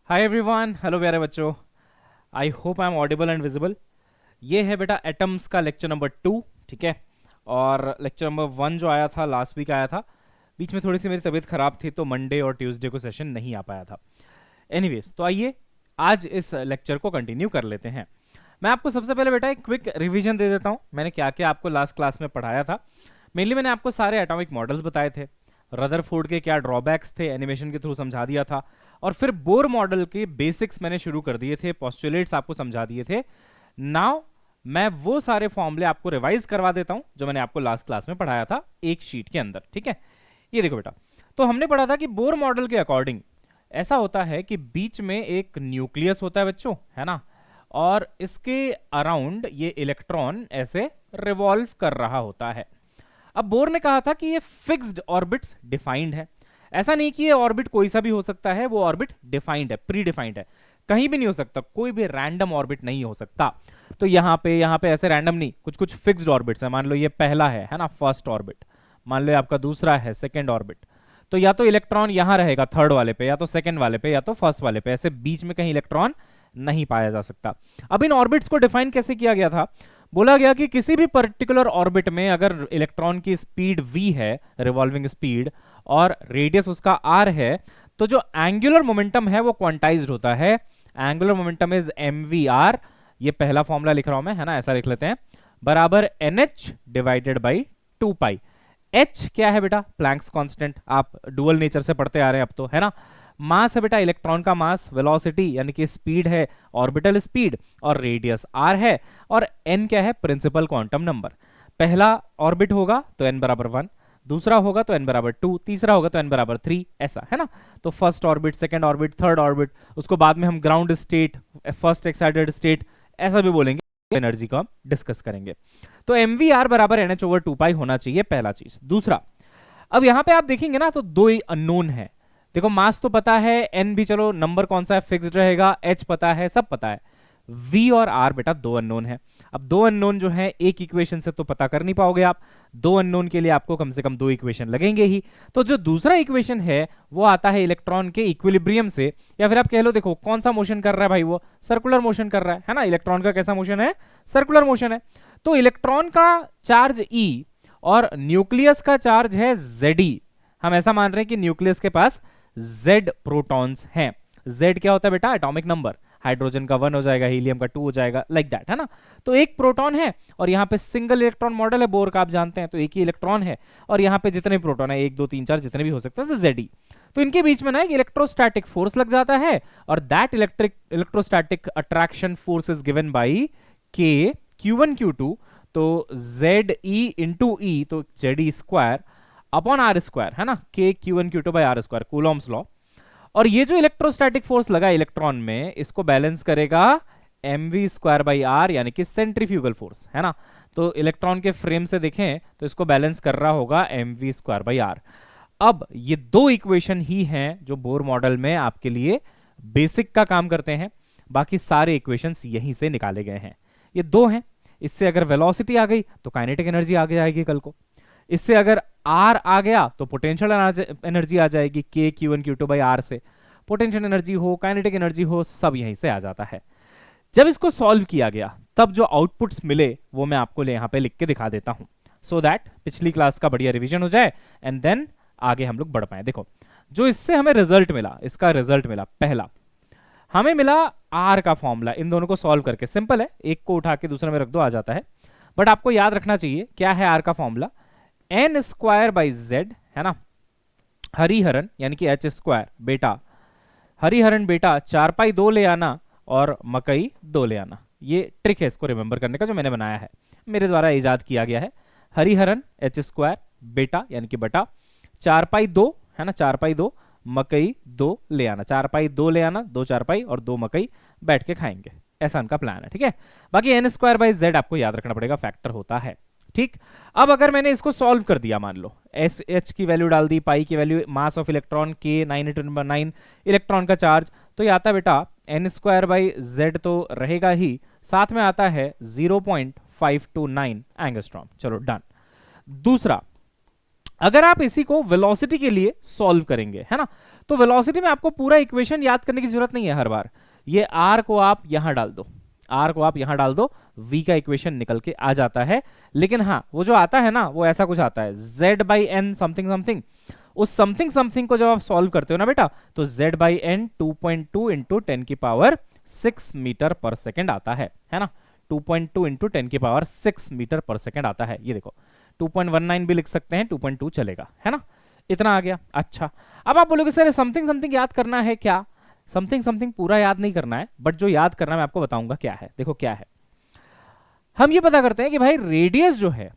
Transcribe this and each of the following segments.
Hi everyone, hello प्यारे बच्चों। I hope I am audible and visible. ये है बेटा एटम्स का लेक्चर नंबर 2। ठीक है। और लेक्चर नंबर 1 जो आया था लास्ट वीक आया था। बीच में थोड़ी सी मेरी तबीयत खराब थी तो मंडे और ट्यूसडे को सेशन नहीं आ पाया था। एनीवेज, तो आइए आज इस लेक्चर को कंटिन्यू कर लेते हैं। मैं आपको सबसे पहले बेटा एक क्विक रिवीजन दे देता हूँ, मैंने क्या क्या आपको लास्ट क्लास में पढ़ाया था। मेनली मैंने आपको सारे एटॉमिक मॉडल्स बताए थे, रदरफोर्ड के क्या ड्रॉबैक्स थे एनिमेशन के थ्रू समझा दिया था, और फिर बोर मॉडल के बेसिक्स मैंने शुरू कर दिए थे, पोस्टुलेट्स आपको समझा दिए थे। नाउ मैं वो सारे फॉर्मूले आपको रिवाइज करवा देता हूं जो मैंने आपको लास्ट क्लास में पढ़ाया था एक शीट के अंदर। ठीक है, ये देखो बेटा। तो हमने पढ़ा था कि बोर मॉडल के अकॉर्डिंग ऐसा होता है कि बीच में एक न्यूक्लियस होता है बच्चों, है ना, और इसके अराउंड ये इलेक्ट्रॉन ऐसे रिवॉल्व कर रहा होता है। अब बोर ने कहा था कि ये फिक्स्ड ऑर्बिट्स डिफाइंड है। ऐसा नहीं कि ये ऑर्बिट कोई सा भी हो सकता है, वो ऑर्बिट डिफाइंड है, प्री डिफाइंड है, कहीं भी नहीं हो सकता, कोई भी रैंडम ऑर्बिट नहीं हो सकता। तो यहाँ पे ऐसे रैंडम नहीं, कुछ कुछ फिक्स्ड ऑर्बिट्स है। मान लो ये पहला है ना, फर्स्ट ऑर्बिट। मान लो आपका दूसरा है सेकेंड ऑर्बिट। तो या तो इलेक्ट्रॉन यहां रहेगा थर्ड वाले पे, या तो सेकेंड वाले पे, या तो फर्स्ट वाले पे, ऐसे बीच में कहीं इलेक्ट्रॉन नहीं पाया जा सकता। अब इन ऑर्बिट्स को डिफाइन कैसे किया गया था? बोला गया कि किसी भी पर्टिकुलर ऑर्बिट में अगर इलेक्ट्रॉन की स्पीड v है, रिवॉल्विंग स्पीड, और रेडियस उसका r है, तो जो एंगुलर मोमेंटम है वो क्वांटाइज्ड होता है। Angular momentum is mvr। ये पहला फॉर्मूला लिख रहा हूं मैं, है ना, ऐसा लिख लेते हैं, बराबर nh divided by 2 pi. h क्या है बेटा? प्लैंक्स कांस्टेंट, आप डुअल नेचर से पढ़ते आ रहे हैं अब तो, है ना। मास है बेटा इलेक्ट्रॉन का मास, वेलोसिटी यानी कि स्पीड है, ऑर्बिटल स्पीड, और रेडियस r है, और n क्या है? Principal quantum number. पहला ऑर्बिट होगा तो n बराबर 1, दूसरा होगा तो n बराबर 2, तीसरा होगा तो n बराबर 3, ऐसा, है ना। तो first orbit, second orbit, third orbit, उसको बाद में हम ground state, first excited state, ऐसा भी बोलेंगे। एनर्जी को हम डिस्कस करेंगे। तो mvr बराबर nh/2 होना चाहिए, पहला चीज। दूसरा, अब यहां पे आप देखेंगे ना तो दो ही अननोन है। देखो मास तो पता है, n भी चलो नंबर कौन सा है फिक्स्ड रहेगा, h पता है, सब पता है। v और r बेटा दो अननोन है। अब दो अननोन जो है एक इक्वेशन से तो पता कर नहीं पाओगे आप, दो अननोन के लिए आपको कम से कम दो इक्वेशन लगेंगे ही। तो जो दूसरा इक्वेशन है वो आता है इलेक्ट्रॉन के इक्विलिब्रियम से, या फिर आप कह लो, देखो कौन सा मोशन कर रहा है भाई, वो सर्कुलर मोशन कर रहा है ना। इलेक्ट्रॉन का कैसा मोशन है? सर्कुलर मोशन है। तो इलेक्ट्रॉन का चार्ज E और न्यूक्लियस का चार्ज है Ze। हम ऐसा मान रहे हैं कि न्यूक्लियस के पास Z प्रोटॉन्स हैं। Z क्या होता है बेटा? Atomic number. हाइड्रोजन का 1 हो जाएगा, हीलियम का 2 हो जाएगा, लाइक दैट, है ना। तो एक प्रोटॉन है और यहाँ पे सिंगल इलेक्ट्रॉन मॉडल है बोर का, आप जानते हैं, तो एक ही इलेक्ट्रॉन है, और यहाँ पे जितने प्रोटॉन है 1 2 3 4 जितने भी हो सकते हैं, तो Ze। तो इनके बीच में ना एक इलेक्ट्रोस्टैटिक फोर्स लग जाता है, और that electrostatic attraction force is given by K Q1 Q2। तो ZE इंटू ई, तो ZE square upon R square, है ना, K Q1 Q2 by R square, Coulomb's law. और ये जो इलेक्ट्रोस्टैटिक फोर्स लगा इलेक्ट्रॉन में, इसको बैलेंस करेगा mv स्क्वायर बाई आर, यानी कि सेंट्रीफ्यूगल फोर्स, है ना। तो इलेक्ट्रॉन के फ्रेम से देखें तो इसको बैलेंस कर रहा होगा mv स्क्वायर बाई आर। अब ये दो इक्वेशन ही हैं जो बोर मॉडल में आपके लिए बेसिक का काम करते हैं, बाकी सारे इक्वेशंस यहीं से निकाले गए हैं। ये दो हैं। इससे अगर वेलोसिटी आ गई तो काइनेटिक एनर्जी आगे आएगी कल को। इससे अगर R आ गया तो पोटेंशियल एनर्जी आ जाएगी K Q1 Q2 by R से। पोटेंशियल एनर्जी हो, काइनेटिक एनर्जी हो, सब यहीं से आ जाता है। जब इसको सॉल्व किया गया तब जो आउटपुट्स मिले वो मैं आपको यहाँ पे लिख के दिखा देता हूं, सो दैट पिछली क्लास का बढ़िया रिवीजन हो जाए एंड देन आगे हम लोग बढ़ पाए। देखो जो इससे हमें रिजल्ट मिला, इसका रिजल्ट मिला, पहला हमें मिला R का फॉर्मूला। इन दोनों को सॉल्व करके सिंपल है, एक को उठा के दूसरे में रख दो, आ जाता है। बट आपको याद रखना चाहिए क्या है R का formula, n square by Z, है ना, हरिहरन यानी कि h स्क्वायर बेटा, हरिहरन बेटा 4 पाई 2 ले आना और मकई 2 ले आना। ये ट्रिक है इसको रिमेंबर करने का, जो मैंने बनाया है, मेरे द्वारा इजाद किया गया है। हरिहरन h स्क्वायर बेटा यानी कि बटा 4 पाई 2, है ना, 4 पाई 2, मकई 2 ले आना, 4 पाई 2 ले आना, 2 4 पाई और 2 मकई, बैठ के खाएंगे, ऐसा उनका प्लान है। ठीक है, बाकी n स्क्वायर बाई Z आपको याद रखना पड़ेगा, फैक्टर होता है। ठीक, अब अगर मैंने इसको सॉल्व कर दिया, मान लो एस एच की वैल्यू डाल दी, पाई की value, mass of electron K 9 electron का चार्ज, तो ये आता है बेटा n स्क्वायर बाई Z तो रहेगा ही, साथ में आता है 0.529 एंगस्ट्रॉम। चलो डन। दूसरा, अगर आप इसी को वेलोसिटी के लिए सॉल्व करेंगे, है ना, तो वेलोसिटी में आपको पूरा इक्वेशन याद करने की जरूरत नहीं है हर बार। ये r को आप यहां डाल दो, r को आप यहां डाल दो, v का इक्वेशन निकल के आ जाता है। लेकिन हाँ, वो जो आता है ना, वो ऐसा कुछ आता है z/n समथिंग समथिंग। उस समथिंग समथिंग को जब आप सॉल्व करते हो ना बेटा, तो z/n 2.2 इंटू 10 की पावर 6 मीटर पर सेकेंड आता है ना, 2.2 इंटू 10 की पावर 6 मीटर पर सेकेंड आता है। ये देखो 2.19 भी लिख सकते हैं, 2.2 चलेगा, है ना, इतना आ गया। अच्छा, अब आप बोलोगे सर समथिंग समथिंग याद करना है क्या? समथिंग समथिंग पूरा याद नहीं करना है, बट जो याद करना है मैं आपको बताऊंगा क्या है। देखो क्या है, हम ये पता करते हैं कि भाई रेडियस जो है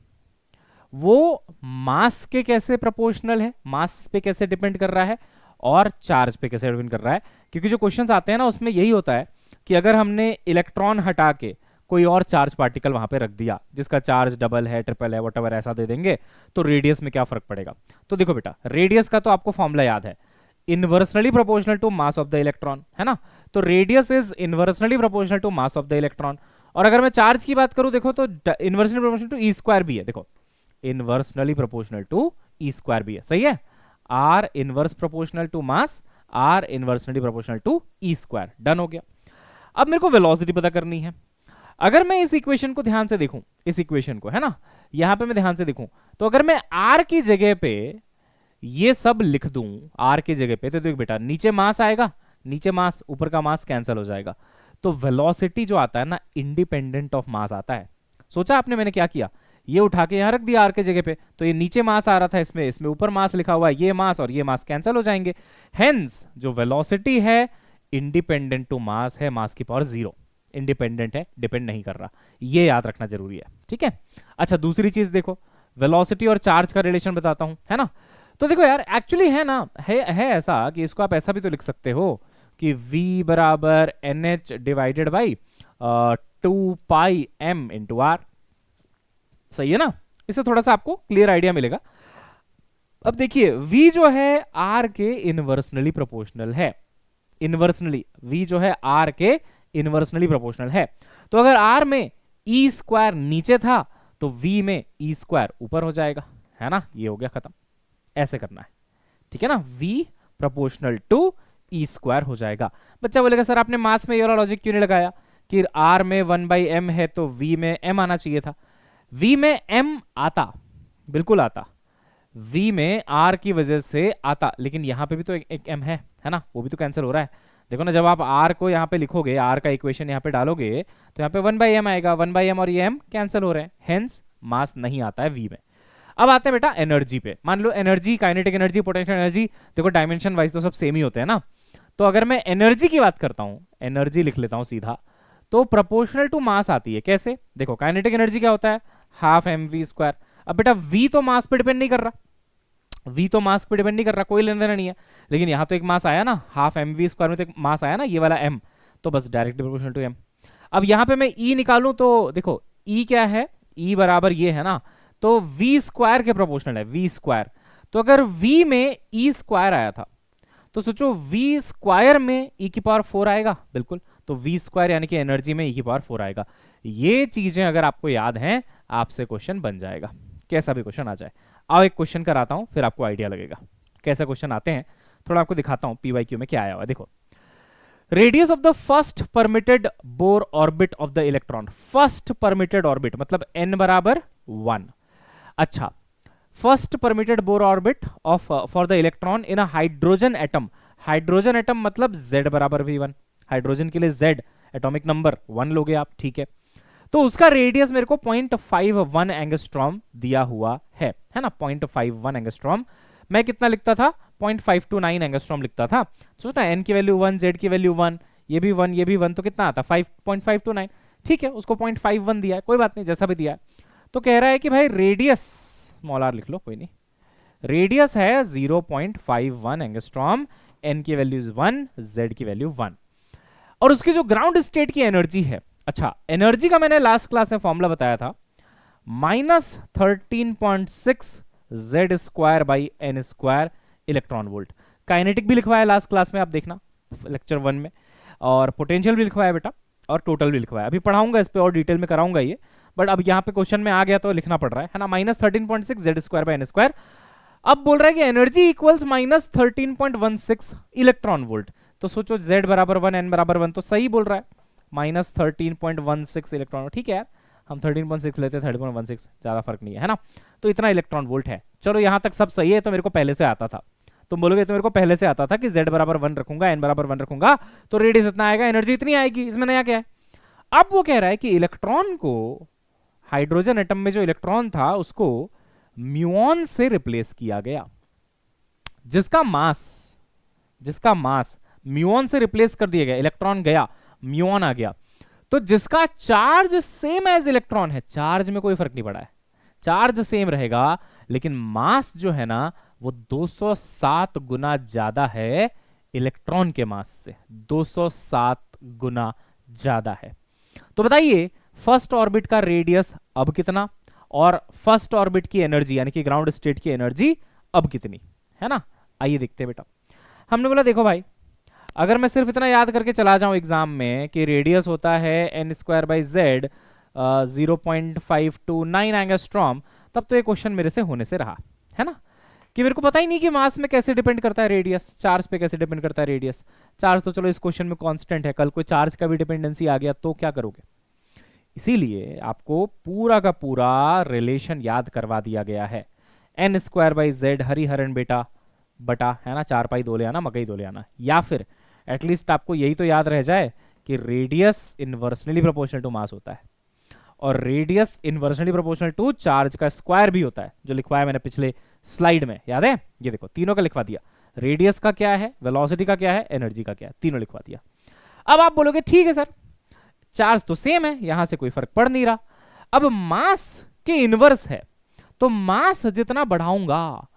वो मास के कैसे प्रोपोर्शनल है, मास पे कैसे डिपेंड कर रहा है, और चार्ज पे कैसे डिपेंड कर रहा है। क्योंकि जो क्वेश्चंस आते हैं ना, उसमें यही होता है कि अगर हमने इलेक्ट्रॉन हटा के कोई और चार्ज पार्टिकल वहां पे रख दिया जिसका चार्ज डबल है, ट्रिपल है, वॉटएवर ऐसा दे देंगे, तो रेडियस में क्या फर्क पड़ेगा। तो देखो बेटा, रेडियस का तो आपको फॉर्मूला याद है, inversely proportional to mass of the electron, है ना। तो radius is inversely proportional to mass of the electron. और अगर मैं चार्ज की बात करूं, देखो तो inversely proportional to E square भी है, देखो inversely proportional to E square भी है, सही है। R inverse proportional to mass, r inversely proportional to E square, done हो गया। अब मेरे को वेलोसिटी पता करनी है। अगर मैं इस इक्वेशन को ध्यान से देखूं, इस इक्वेशन को, है ना, यहां पे मैं ध्यान से देखूं, तो अगर मैं आर की जगह पे ये सब लिख दूं, आर की जगह पे, तो देख बेटा नीचे मास आएगा, नीचे मास, ऊपर का मास कैंसिल हो जाएगा। तो वेलोसिटी जो आता है ना, इंडिपेंडेंट ऑफ मास आता है। सोचा आपने मैंने क्या किया, ये उठा के यहां रख दिया आर के जगह पे, तो ये नीचे मास आ रहा था, इसमें इसमें ऊपर मास लिखा हुआ है, ये मास और ये मास कैंसिल हो जाएंगे। हेंस जो वेलोसिटी है इंडिपेंडेंट टू मास है, मास की पावर 0, इंडिपेंडेंट है, डिपेंड नहीं कर रहा, ये याद रखना जरूरी है, ठीक है। अच्छा, दूसरी चीज देखो, वेलोसिटी और चार्ज का रिलेशन बताता हूं, है ना। तो देखो यार, एक्चुअली है ना, है ऐसा कि इसको आप ऐसा भी तो लिख सकते हो कि v बराबर NH divided by 2πm into R, सही है ना। इससे थोड़ा सा आपको क्लियर आइडिया मिलेगा। अब देखिए, v जो है r के इनवर्सनली प्रोपोर्शनल है, इनवर्सनली v जो है r के इनवर्सनली प्रोपोर्शनल है। तो अगर r में e स्क्वायर नीचे था, तो v में e स्क्वायर ऊपर हो जाएगा, है ना। ये हो गया खत्म, ऐसे करना है, ठीक है ना। v proportional to E square हो जाएगा। बच्चा बोलेगा सर आपने मास में ये वाला लॉजिक क्यों नहीं लगाया कि r में 1/m है तो v में m आना चाहिए था। v में m आता, बिल्कुल आता, v में r की वजह से आता, लेकिन यहां पे भी तो एक m है ना, वो भी तो कैंसिल हो रहा है। देखो ना, जब आप r को यहाँ पे लिखोगे, r का इक्वेशन यहाँ पे डालोगे, तो यहाँ पे 1/m आएगा, 1/m और ये m कैंसिल हो रहे हैं, हेंस मास नहीं आता है v में। अब आते हैं बेटा एनर्जी पे। मान low energy, kinetic energy, potential energy, देखो डायमेंशन वाइज तो सब सेम ही होते हैं ना। तो अगर मैं एनर्जी की बात करता हूं, एनर्जी लिख लेता हूं सीधा, तो प्रोपोर्शनल टू मास आती है। कैसे? देखो काइनेटिक एनर्जी क्या होता है, हाफ mv स्क्वायर। अब बेटा v तो मास पे डिपेंड नहीं कर रहा, v तो मास पे डिपेंड नहीं कर रहा, कोई लेना देना नहीं है, लेकिन यहां तो एक मास आया ना, हाफ mv स्क्वायर में तो एक मास आया ना, ये वाला m, तो बस डायरेक्टली प्रोपोर्शनल टू m। अब यहां पे मैं e निकालूं, तो देखो e क्या है, e बराबर ये है ना, तो v स्क्वायर के प्रोपोर्शनल है, v स्क्वायर। तो अगर v में e स्क्वायर आया था, तो सोचो v स्क्वायर में e की पावर 4 आएगा, बिल्कुल, तो v स्क्वायर यानी कि एनर्जी में e की पावर 4 आएगा। ये चीजें अगर आपको याद हैं, आपसे क्वेश्चन बन जाएगा, कैसा भी क्वेश्चन आ जाए। आओ एक क्वेश्चन कराता हूं, फिर आपको आइडिया लगेगा कैसा क्वेश्चन आते हैं, थोड़ा आपको दिखाता हूं PYQ में क्या आया हुआ। देखो, radius of the first permitted Bohr orbit of the electron, first permitted orbit मतलब n बराबर 1। अच्छा, first permitted Bohr orbit of for the electron in a hydrogen atom, hydrogen atom मतलब z बराबर v1, हाइड्रोजन के लिए z atomic number 1 लोगे आप, ठीक है। तो उसका रेडियस मेरे को 0.51 एंगस्ट्रॉम दिया हुआ है ना, 0.51 एंगस्ट्रॉम। मैं कितना लिखता था, 0.529 एंगस्ट्रॉम लिखता था। सोचना n की वैल्यू 1, z की वैल्यू 1, ये भी 1, ये भी 1, तो कितना आता, 5.529, ठीक है। उसको 0.51 दिया है, कोई बात नहीं, जैसा भी दिया है। तो कह रहा है कि भाई रेडियस, स्मॉल r लिख लो, कोई नहीं, रेडियस है 0.51 एंगस्ट्रॉम, n की वैल्यू 1, z की वैल्यू 1, और उसकी जो ग्राउंड स्टेट की एनर्जी है, अच्छा एनर्जी का मैंने लास्ट क्लास में फॉर्मूला बताया था, -13.6 z square by n square electron volt. Kinetic भी लिखवाया लास्ट क्लास में, आप देखना लेक्चर 1 में, और पोटेंशियल भी लिखवाया बेटा, और टोटल भी लिखवाया। अभी पढ़ाऊंगा इस पे और डिटेल में कराऊंगा ये, बट अब यहाँ पे क्वेश्चन में आ गया तो लिखना पड़ रहा है ना, -13.6 z square by n square. अब बोल रहा है कि एनर्जी इक्वल्स -13.16 इलेक्ट्रॉन वोल्ट। तो सोचो z बराबर 1 n बराबर 1, तो सही बोल रहा है, -13.16 इलेक्ट्रॉन। ठीक है यार, हम 13.6 लेते हैं, 13.16 ज्यादा फर्क नहीं है ना। तो इतना इलेक्ट्रॉन वोल्ट है। चलो यहां तक सब सही है, तो मेरे को पहले से आता था। तुम बोलोगे तो मेरे को पहले से आता था कि z बराबर 1 रखूंगा, n बराबर 1 रखूंगा तो रेडियस इतना आएगा, एनर्जी इतनी आएगी, इसमें नया क्या है। अब वो कह रहा है कि इलेक्ट्रॉन को, हाइड्रोजन एटम में जो इलेक्ट्रॉन था उसको म्यूऑन से रिप्लेस किया गया, जिसका मास म्यूऑन से रिप्लेस कर दिया गया। इलेक्ट्रॉन गया, म्यूऑन आ गया, तो जिसका चार्ज सेम एज इलेक्ट्रॉन है, चार्ज में कोई फर्क नहीं पड़ा है, चार्ज सेम रहेगा, लेकिन मास जो है ना वो 207 गुना ज्यादा है इलेक्ट्रॉन के मास से, 207 गुना ज्यादा है। तो बताइए फर्स्ट ऑर्बिट का रेडियस अब कितना, और फर्स्ट ऑर्बिट की एनर्जी यानी कि ग्राउंड स्टेट की एनर्जी अब कितनी है ना। आइए देखते हैं बेटा। हमने बोला देखो भाई, अगर मैं सिर्फ इतना याद करके चला जाऊं एग्जाम में कि रेडियस होता है n²/z 0.529 एंगस्ट्रॉम, तब तो ये क्वेश्चन मेरे से होने से रहा है ना, कि मेरे को पता ही नहीं कि मास में कैसे डिपेंड करता है रेडियस, चार्ज पे कैसे डिपेंड करता है रेडियस। चार्ज तो चलो इस क्वेश्चन में कांस्टेंट है, कल कोई चार्ज का भी डिपेंडेंसी आ गया तो क्या करोगे। इसीलिए आपको पूरा का पूरा रिलेशन याद करवा दिया गया है। n²/z हरिहरन बेटा बटा है ना 4 पाई 2 ले आना, मकई 2 ले आना, या फिर एटलीस्ट आपको यही तो याद रह जाए कि रेडियस इनवर्सनली प्रोपोर्शनल टू मास होता है, और रेडियस इनवर्सनली प्रोपोर्शनल टू चार्ज का स्क्वायर भी होता है, जो लिखवाया मैंने पिछले स्लाइड में, याद है। ये देखो तीनों का लिखवा दिया, रेडियस का क्या है, वेलोसिटी का क्या है, एनर्जी का क्या है, तीनों लिखवा दिया। अब आप बोलोगे ठीक है सर, चार्ज तो सेम है, यहां से कोई फर्क पड़ नहीं रहा। अब मास के इनवर्स है, तो मास जितना बढ़ाऊंगा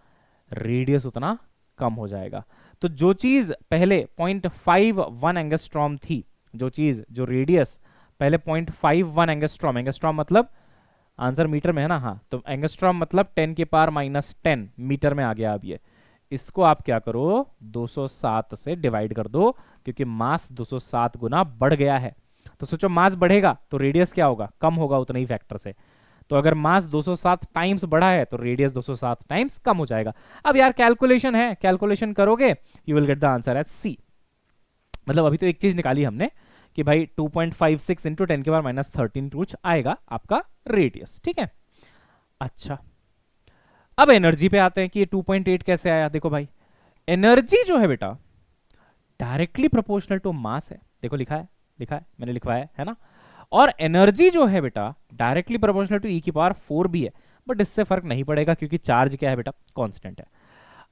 रेडियस उतना कम हो जाएगा। तो जो चीज पहले 0.51 एंगस्ट्रॉम थी, जो रेडियस पहले 0.51 एंगस्ट्रॉम, एंगस्ट्रॉम मतलब आंसर मीटर में है ना, हाँ, तो एंगस्ट्रॉम मतलब 10⁻⁻10 मीटर में आ गया। अब ये इसको आप क्या करो, 207 से डिवाइड कर दो, क्योंकि मास 207 गुना बढ़ गया है। तो सोचो मास बढ़ेगा तो रेडियस क्या होगा, कम होगा उतना ही फैक्टर से। तो अगर मास 207 टाइम्स बढ़ा है तो रेडियस 207 टाइम्स कम हो जाएगा। अब यार कैलकुलेशन है, कैलकुलेशन करोगे you will get the answer as C. मतलब अभी तो एक चीज निकाली हमने कि भाई 2.56 इंटू 10⁻⁻13 कुछ आएगा आपका रेडियस, ठीक है। अच्छा अब एनर्जी पे आते हैं कि ये 2.8 कैसे आया। देखो भाई एनर्जी जो है बेटा डायरेक्टली प्रोपोर्शनल टू मास है, देखो लिखा है मैंने लिखवाया है ना। और एनर्जी जो है बेटा डायरेक्टली प्रोपोर्शनल टू e⁴ भी है, बट इससे फर्क नहीं पड़ेगा क्योंकि चार्ज क्या है बेटा, कांस्टेंट है।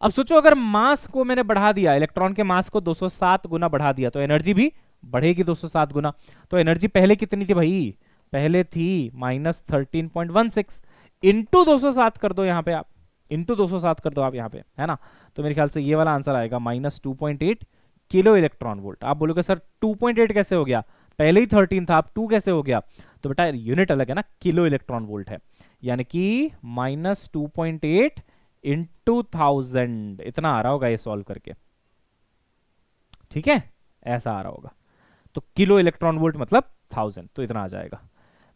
अब सोचो अगर मास को मैंने बढ़ा दिया, इलेक्ट्रॉन के मास को 207 गुना बढ़ा दिया, तो एनर्जी भी बढ़ेगी 207 गुना। तो एनर्जी पहले कितनी थी भाई, पहले थी -13.16 इंटू 207 कर दो यहाँ पे आप, इंटू 207 कर दो आप यहाँ पे, है ना। तो मेरे ख्याल से ये वाला आंसर आएगा -2.8 किलो इलेक्ट्रॉन वोल्ट। आप बोलोगे सर 2.8 कैसे हो गया, पहले ही 13 था, अब 2 कैसे हो गया। तो बेटा यूनिट अलग है ना, किलो इलेक्ट्रॉन वोल्ट है, यानी कि -2.8 इंटू 1000 इतना आ रहा होगा ये सॉल्व करके, ठीक है, ऐसा आ रहा होगा। तो किलो इलेक्ट्रॉन वोल्ट मतलब 1000, तो इतना आ जाएगा।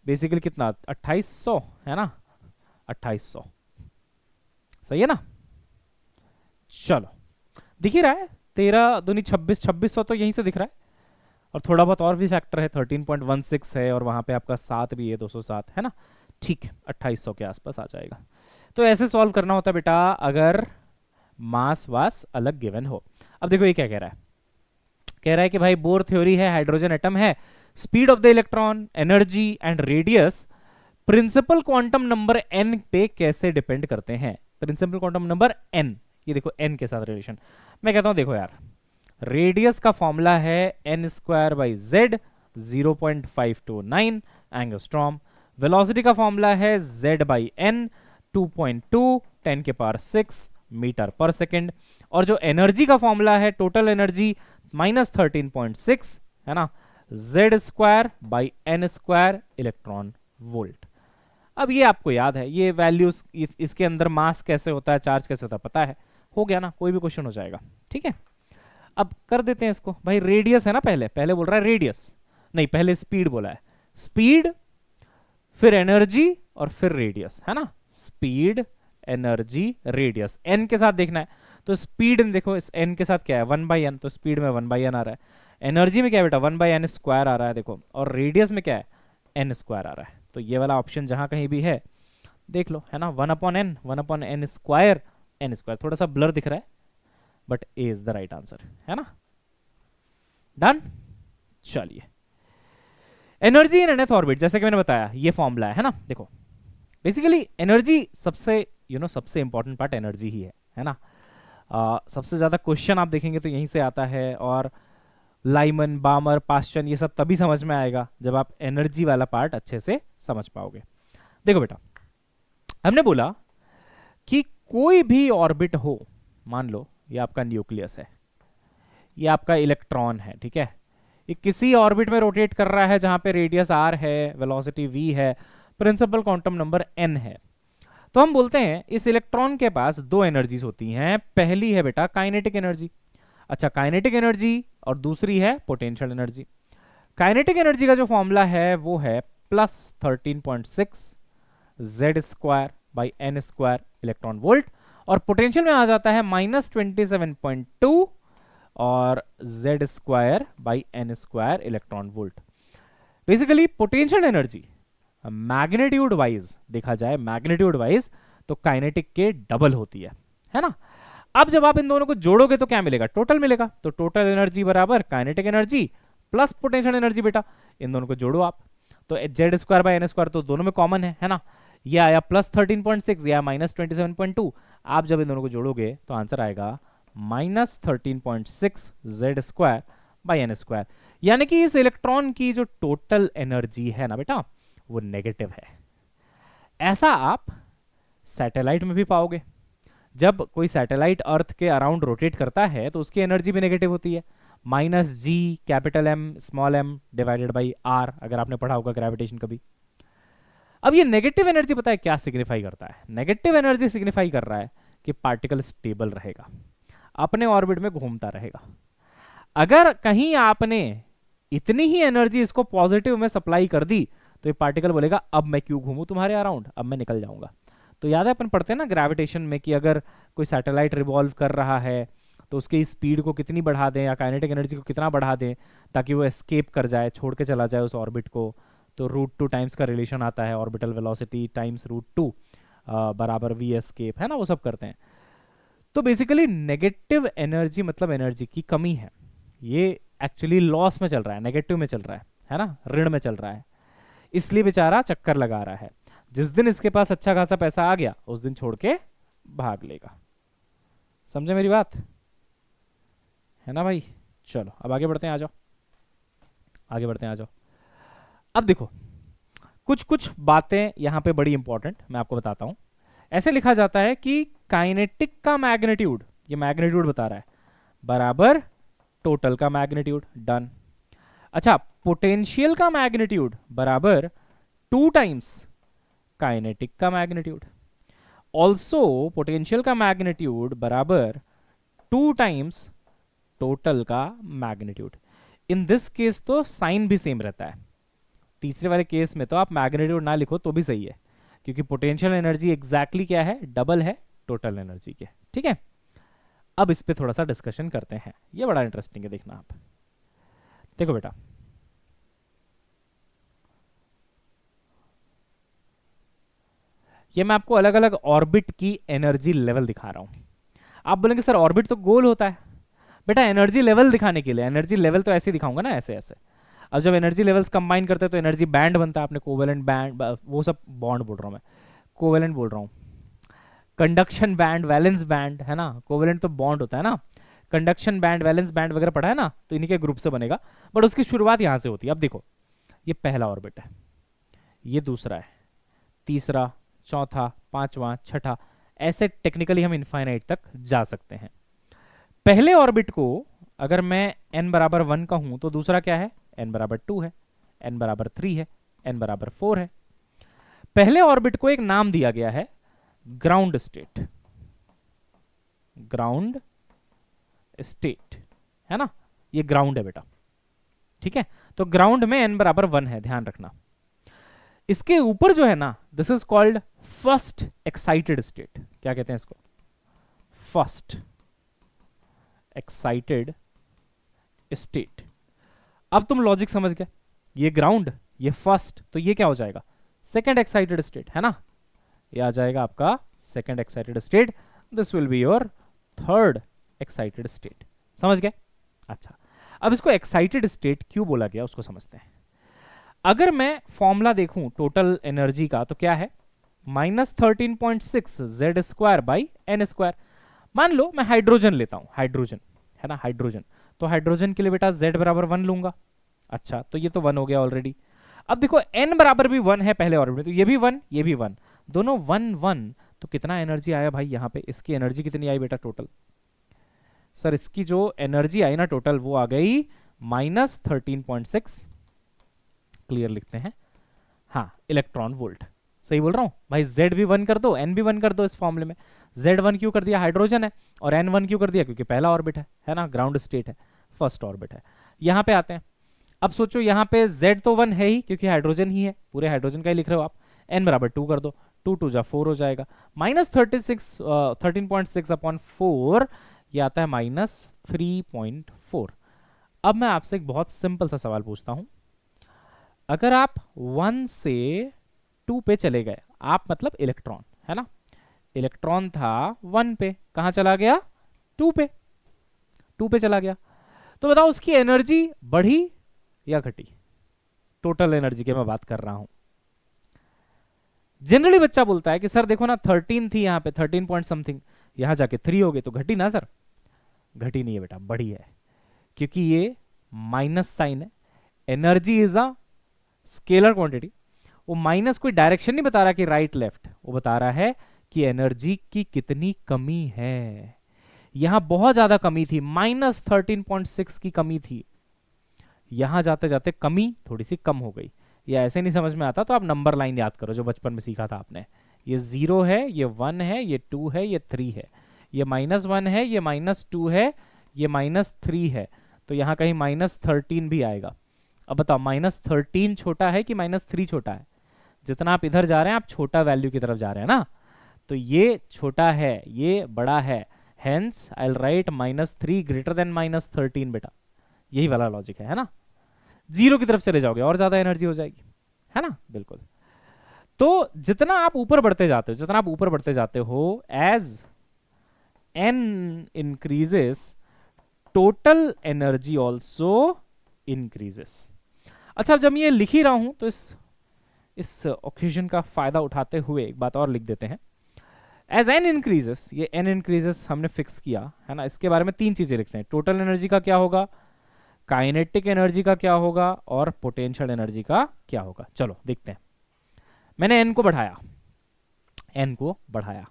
बेसिकली कितना 2800 है ना, 2800 सही है ना। चलो दिख ही रहा है 13 दूनी 26, 2600 तो यहीं से दिख रहा है, और थोड़ा बहुत और भी फैक्टर है, 13.16 है, और वहां पे आपका 7 भी है, 207 है ना, ठीक है, 2800 के आसपास आ जाएगा। तो ऐसे सॉल्व करना होता है बेटा अगर मास वास अलग गिवन हो। अब देखो ये क्या कह रहा है, कह रहा है कि भाई बोर थ्योरी है, हाइड्रोजन एटम है, speed of the electron, energy and radius principal quantum number n पे कैसे डिपेंड करते हैं। प्रिंसिपल क्वांटम नंबर n, ये देखो n के साथ रिलेशन। मैं कहता हूं देखो यार, रेडियस का फॉर्मूला है n²/z 0.529 एंगस्ट्रॉम, वेलोसिटी का फॉर्मूला है z/n 2.2 10⁻⁶ मीटर पर सेकेंड, और जो एनर्जी का फॉर्मूला है टोटल एनर्जी -13.6 है ना, z²/n² इलेक्ट्रॉन वोल्ट। अब ये आपको याद है, ये वैल्यूज, इसके अंदर मास कैसे होता है, चार्ज कैसे होता है पता है, हो गया ना, कोई भी क्वेश्चन हो जाएगा, ठीक है। अब कर देते हैं इसको भाई, रेडियस है ना, पहले बोल रहा है रेडियस, नहीं पहले स्पीड बोला है, स्पीड फिर एनर्जी और फिर रेडियस है ना, स्पीड एनर्जी रेडियस, एन के साथ देखना है तो स्पीड देखो इस एन के साथ क्या है 1/n, तो स्पीड में 1/n आ रहा है। एनर्जी में क्या है बेटा 1/n स्क्वायर आ रहा है देखो, और रेडियस में क्या है n स्क्वायर आ रहा है। तो ये वाला ऑप्शन जहां कहीं भी है देख लो, है ना 1/n, 1/n square, n square थोड़ा सा ब्लर दिख रहा है but A is the right answer, है ना। डन। चलिए, एनर्जी इन एनथ ऑर्बिट, जैसे कि मैंने बताया ये फॉर्मूला है ना। देखो बेसिकली एनर्जी सबसे सबसे इंपॉर्टेंट पार्ट एनर्जी ही है ना। सबसे ज्यादा क्वेश्चन आप देखेंगे तो यहीं से आता है, और लाइमन, बामर, पास्चन ये सब तभी समझ में आएगा जब आप एनर्जी वाला पार्ट अच्छे से समझ पाओगे। देखो बेटा, हमने बोला कि कोई भी ऑर्बिट हो, मान लो ये आपका न्यूक्लियस है, ये आपका इलेक्ट्रॉन है, ठीक है, ये किसी ऑर्बिट में रोटेट कर रहा है जहां पे रेडियस r है, वेलोसिटी v है, प्रिंसिपल क्वांटम नंबर n है। तो हम बोलते हैं इस इलेक्ट्रॉन के पास दो एनर्जीज होती हैं। पहली है बेटा काइनेटिक एनर्जी, अच्छा काइनेटिक एनर्जी, और दूसरी है पोटेंशियल एनर्जी। काइनेटिक एनर्जी का जो फॉर्मूला है वो है +13.6 z square by N square electron volt, और पोटेंशियल में आ जाता है -27.2 और z square by N square electron volt. Basically potential energy magnitude wise देखा जाए, मैग्नीट्यूड वाइज तो काइनेटिक के डबल होती है ना। अब जब आप इन दोनों को जोड़ोगे तो क्या मिलेगा, टोटल मिलेगा। तो टोटल एनर्जी बराबर kinetic energy plus potential energy. बेटा इन दोनों को जोड़ो आप, तो z square by N square तो दोनों में कॉमन है ना। ये आया +13.6 या -27.2। आप जब इन दोनों को जोड़ोगे तो आंसर आएगा -13.6 z square by N square. यानी कि इस इलेक्ट्रॉन की जो टोटल एनर्जी है ना बेटा वो नेगेटिव है। ऐसा आप सैटेलाइट में भी पाओगे। जब कोई सैटेलाइट अर्थ के अराउंड रोटेट करता है तो उसकी एनर्जी भी नेगेटिव होती है, -g(m) डिवाइडेड बाई r, अगर आपने पढ़ा होगा ग्रेविटेशन कभी। अब ये नेगेटिव एनर्जी पता है क्या सिग्निफाई करता है? नेगेटिव एनर्जी सिग्निफाई कर रहा है कि पार्टिकल स्टेबल रहेगा, अपने ऑर्बिट में घूमता रहेगा। अगर कहीं आपने इतनी ही एनर्जी इसको पॉजिटिव में सप्लाई कर दी तो ये पार्टिकल बोलेगा अब मैं क्यों घूमूं तुम्हारे अराउंड, अब मैं निकल जाऊंगा। तो याद है अपन पढ़ते हैं ना ग्रेविटेशन में कि अगर कोई सैटेलाइट रिवॉल्व कर रहा है तो उसकी स्पीड को कितनी बढ़ा दें या काइनेटिक एनर्जी को कितना बढ़ा दें ताकि वो एस्केप कर जाए, छोड़ के चला जाए उस ऑर्बिट को। तो √2 टाइम्स का रिलेशन आता है, ऑर्बिटल वेलोसिटी टाइम्स √2 बराबर v एस्केप, है ना, वो सब करते हैं। तो बेसिकली नेगेटिव एनर्जी मतलब एनर्जी की कमी है, ये एक्चुअली लॉस में चल रहा है, नेगेटिव में चल रहा है ना, ऋण में चल रहा है, इसलिए बेचारा चक्कर लगा रहा है। जिस दिन इसके पास अच्छा खासा पैसा आ गया उस दिन छोड़ के भाग लेगा। समझे मेरी बात, है ना भाई। चलो अब आगे बढ़ते हैं, आ जाओ आगे बढ़ते हैं, आ जाओ। अब देखो कुछ कुछ बातें यहां पे बड़ी इंपॉर्टेंट मैं आपको बताता हूं। ऐसे लिखा जाता है कि काइनेटिक का मैग्नीट्यूड, ये मैग्नीट्यूड बता रहा है, बराबर टोटल का मैग्नीट्यूड। डन। अच्छा, पोटेंशियल का मैग्नीट्यूड बराबर 2 टाइम्स काइनेटिक का मैग्नीट्यूड। ऑल्सो पोटेंशियल का मैग्नीट्यूड बराबर 2 टाइम्स टोटल का मैग्नीट्यूड। इन दिस केस तो साइन भी सेम रहता है। तीसरे वाले केस में तो आप मैग्नीट्यूड ना लिखो तो भी सही है, क्योंकि पोटेंशियल एनर्जी एग्जैक्टली क्या है, डबल है टोटल एनर्जी के। ठीक है, अब इस पे थोड़ा सा डिस्कशन करते हैं, ये बड़ा इंटरेस्टिंग है, देखना आप। देखो बेटा, ये मैं आपको अलग अलग ऑर्बिट की एनर्जी लेवल दिखा रहा हूं। आप बोलेंगे सर ऑर्बिट तो गोल होता है। बेटा एनर्जी लेवल दिखाने के लिए, एनर्जी लेवल तो ऐसे दिखाऊंगा ना, ऐसे ऐसे। अब जब एनर्जी लेवल्स कंबाइन करते हैं तो एनर्जी बैंड बनता है, आपने कोवेलेंट बैंड, वो सब बॉन्ड बोल रहा हूं मैं, कोवेलेंट बोल रहा हूं, कंडक्शन बैंड, वैलेंस बैंड, है ना। कोवेलेंट तो बॉन्ड होता है ना, कंडक्शन बैंड, वैलेंस बैंड वगैरह पढ़ा है ना, तो इन्हीं के ग्रुप से बनेगा, बट उसकी शुरुआत यहां से होती है। अब देखो, ये पहला ऑर्बिट है, ये दूसरा है, तीसरा, चौथा, पांचवा, छठा, ऐसे टेक्निकली हम इनफाइनाइट तक जा सकते हैं। पहले ऑर्बिट को अगर मैं n बराबर 1 का हूं तो दूसरा क्या है, n बराबर 2 है, n बराबर 3 है, n बराबर 4 है। पहले ऑर्बिट को एक नाम दिया गया है ग्राउंड स्टेट, ग्राउंड स्टेट, है ना, ये ग्राउंड है बेटा। ठीक है, तो ग्राउंड में n बराबर 1 है, ध्यान रखना। इसके ऊपर जो है ना, this is called first excited state, क्या कहते हैं इसको, फर्स्ट एक्साइटेड स्टेट। अब तुम लॉजिक समझ गए, ये ग्राउंड, ये फर्स्ट, तो ये क्या हो जाएगा, सेकेंड एक्साइटेड स्टेट, है ना, ये आ जाएगा आपका second excited state. This will be your third excited state. समझ गए? अच्छा, अब इसको एक्साइटेड स्टेट क्यों बोला गया उसको समझते हैं। अगर मैं फॉर्मूला देखूं टोटल एनर्जी का तो क्या है, -13.6 Z square by N square. मान लो मैं हाइड्रोजन लेता हूं, हाइड्रोजन है ना, हाइड्रोजन, तो हाइड्रोजन के लिए बेटा z बराबर 1 लूंगा। अच्छा, तो ये तो 1 हो गया ऑलरेडी। अब देखो n बराबर भी 1 है पहले ऑर्बिट में, तो ये भी 1, ये भी 1, दोनों 1 1, तो कितना एनर्जी आया भाई यहाँ पे, इसकी एनर्जी कितनी आई बेटा टोटल, सर इसकी जो एनर्जी आई ना टोटल वो आ गई -13.6, क्लियर लिखते हैं, हाँ इलेक्ट्रॉन वोल्ट। सही बोल रहा हूं भाई, z भी 1 कर दो, n भी 1 कर दो इस फॉर्मूले में। z 1 क्यों कर दिया, हाइड्रोजन है, और n 1 क्यों कर दिया, क्योंकि पहला ऑर्बिट है ना, ग्राउंड स्टेट है, फर्स्ट ऑर्बिट है। यहां पे आते हैं, अब सोचो यहाँ पे z तो 1 है ही क्योंकि हाइड्रोजन ही है, पूरे हाइड्रोजन का ही लिख रहे हो आप, n बराबर 2 कर दो, 2 2 जा 4 हो जाएगा, -13.6 अपॉन 4, ये आता है -3.4। अब मैं आपसे एक बहुत सिंपल सा सवाल पूछता हूं, अगर आप 1 से 2 पे चले गए, आप मतलब इलेक्ट्रॉन है ना, इलेक्ट्रॉन था 1 पे, कहां चला गया, 2 पे, 2 पे चला गया, तो बताओ उसकी एनर्जी बढ़ी या घटी, टोटल एनर्जी की मैं बात कर रहा हूं। जनरली बच्चा बोलता है कि सर देखो ना 13 थी यहाँ पे, 13 पॉइंट समथिंग, यहां जाके 3 हो गई तो घटी ना सर, घटी नहीं है बेटा, बढ़ी है, क्योंकि ये माइनस साइन है, energy is a scalar quantity, वो माइनस कोई डायरेक्शन नहीं बता रहा कि राइट लेफ्ट, वो बता रहा है कि एनर्जी की कितनी कमी है। यहां बहुत ज्यादा कमी थी, -13.6 की कमी थी, यहां जाते जाते कमी थोड़ी सी कम हो गई। ये ऐसे नहीं समझ में आता तो आप नंबर लाइन याद करो जो बचपन में सीखा था आपने, ये 0 है, ये 1 है, ये 2 है, ये 3 है, ये -1 है, ये -2 है, ये -3 है, तो यहां कहीं -13 भी आएगा। अब बताओ -13 छोटा है कि -3 छोटा है, जितना आप इधर जा रहे हैं आप छोटा वैल्यू की तरफ जा रहे हैं ना, तो ये छोटा है, ये बड़ा है, hence I will write -3 greater than -13 बेटा, यही वाला लॉजिक है ना। 0 की तरफ चले जाओगे और ज्यादा एनर्जी हो जाएगी, है ना, बिल्कुल। तो जितना आप ऊपर बढ़ते जाते हो, जितना आप ऊपर बढ़ते जाते हो, as n increases total energy also increases. अच्छा, जब ये लिख ही रहा हूं तो इस ओकेजन का फायदा उठाते हुए एक बात और लिख देते हैं, एज n इंक्रीजेस, ये n इंक्रीजेस हमने फिक्स किया है ना, इसके बारे में 3 चीजें लिखते हैं, टोटल एनर्जी का क्या होगा, काइनेटिक एनर्जी का क्या होगा, और पोटेंशियल एनर्जी का क्या होगा। चलो देखते हैं, मैंने n को बढ़ाया, n को बढ़ाया।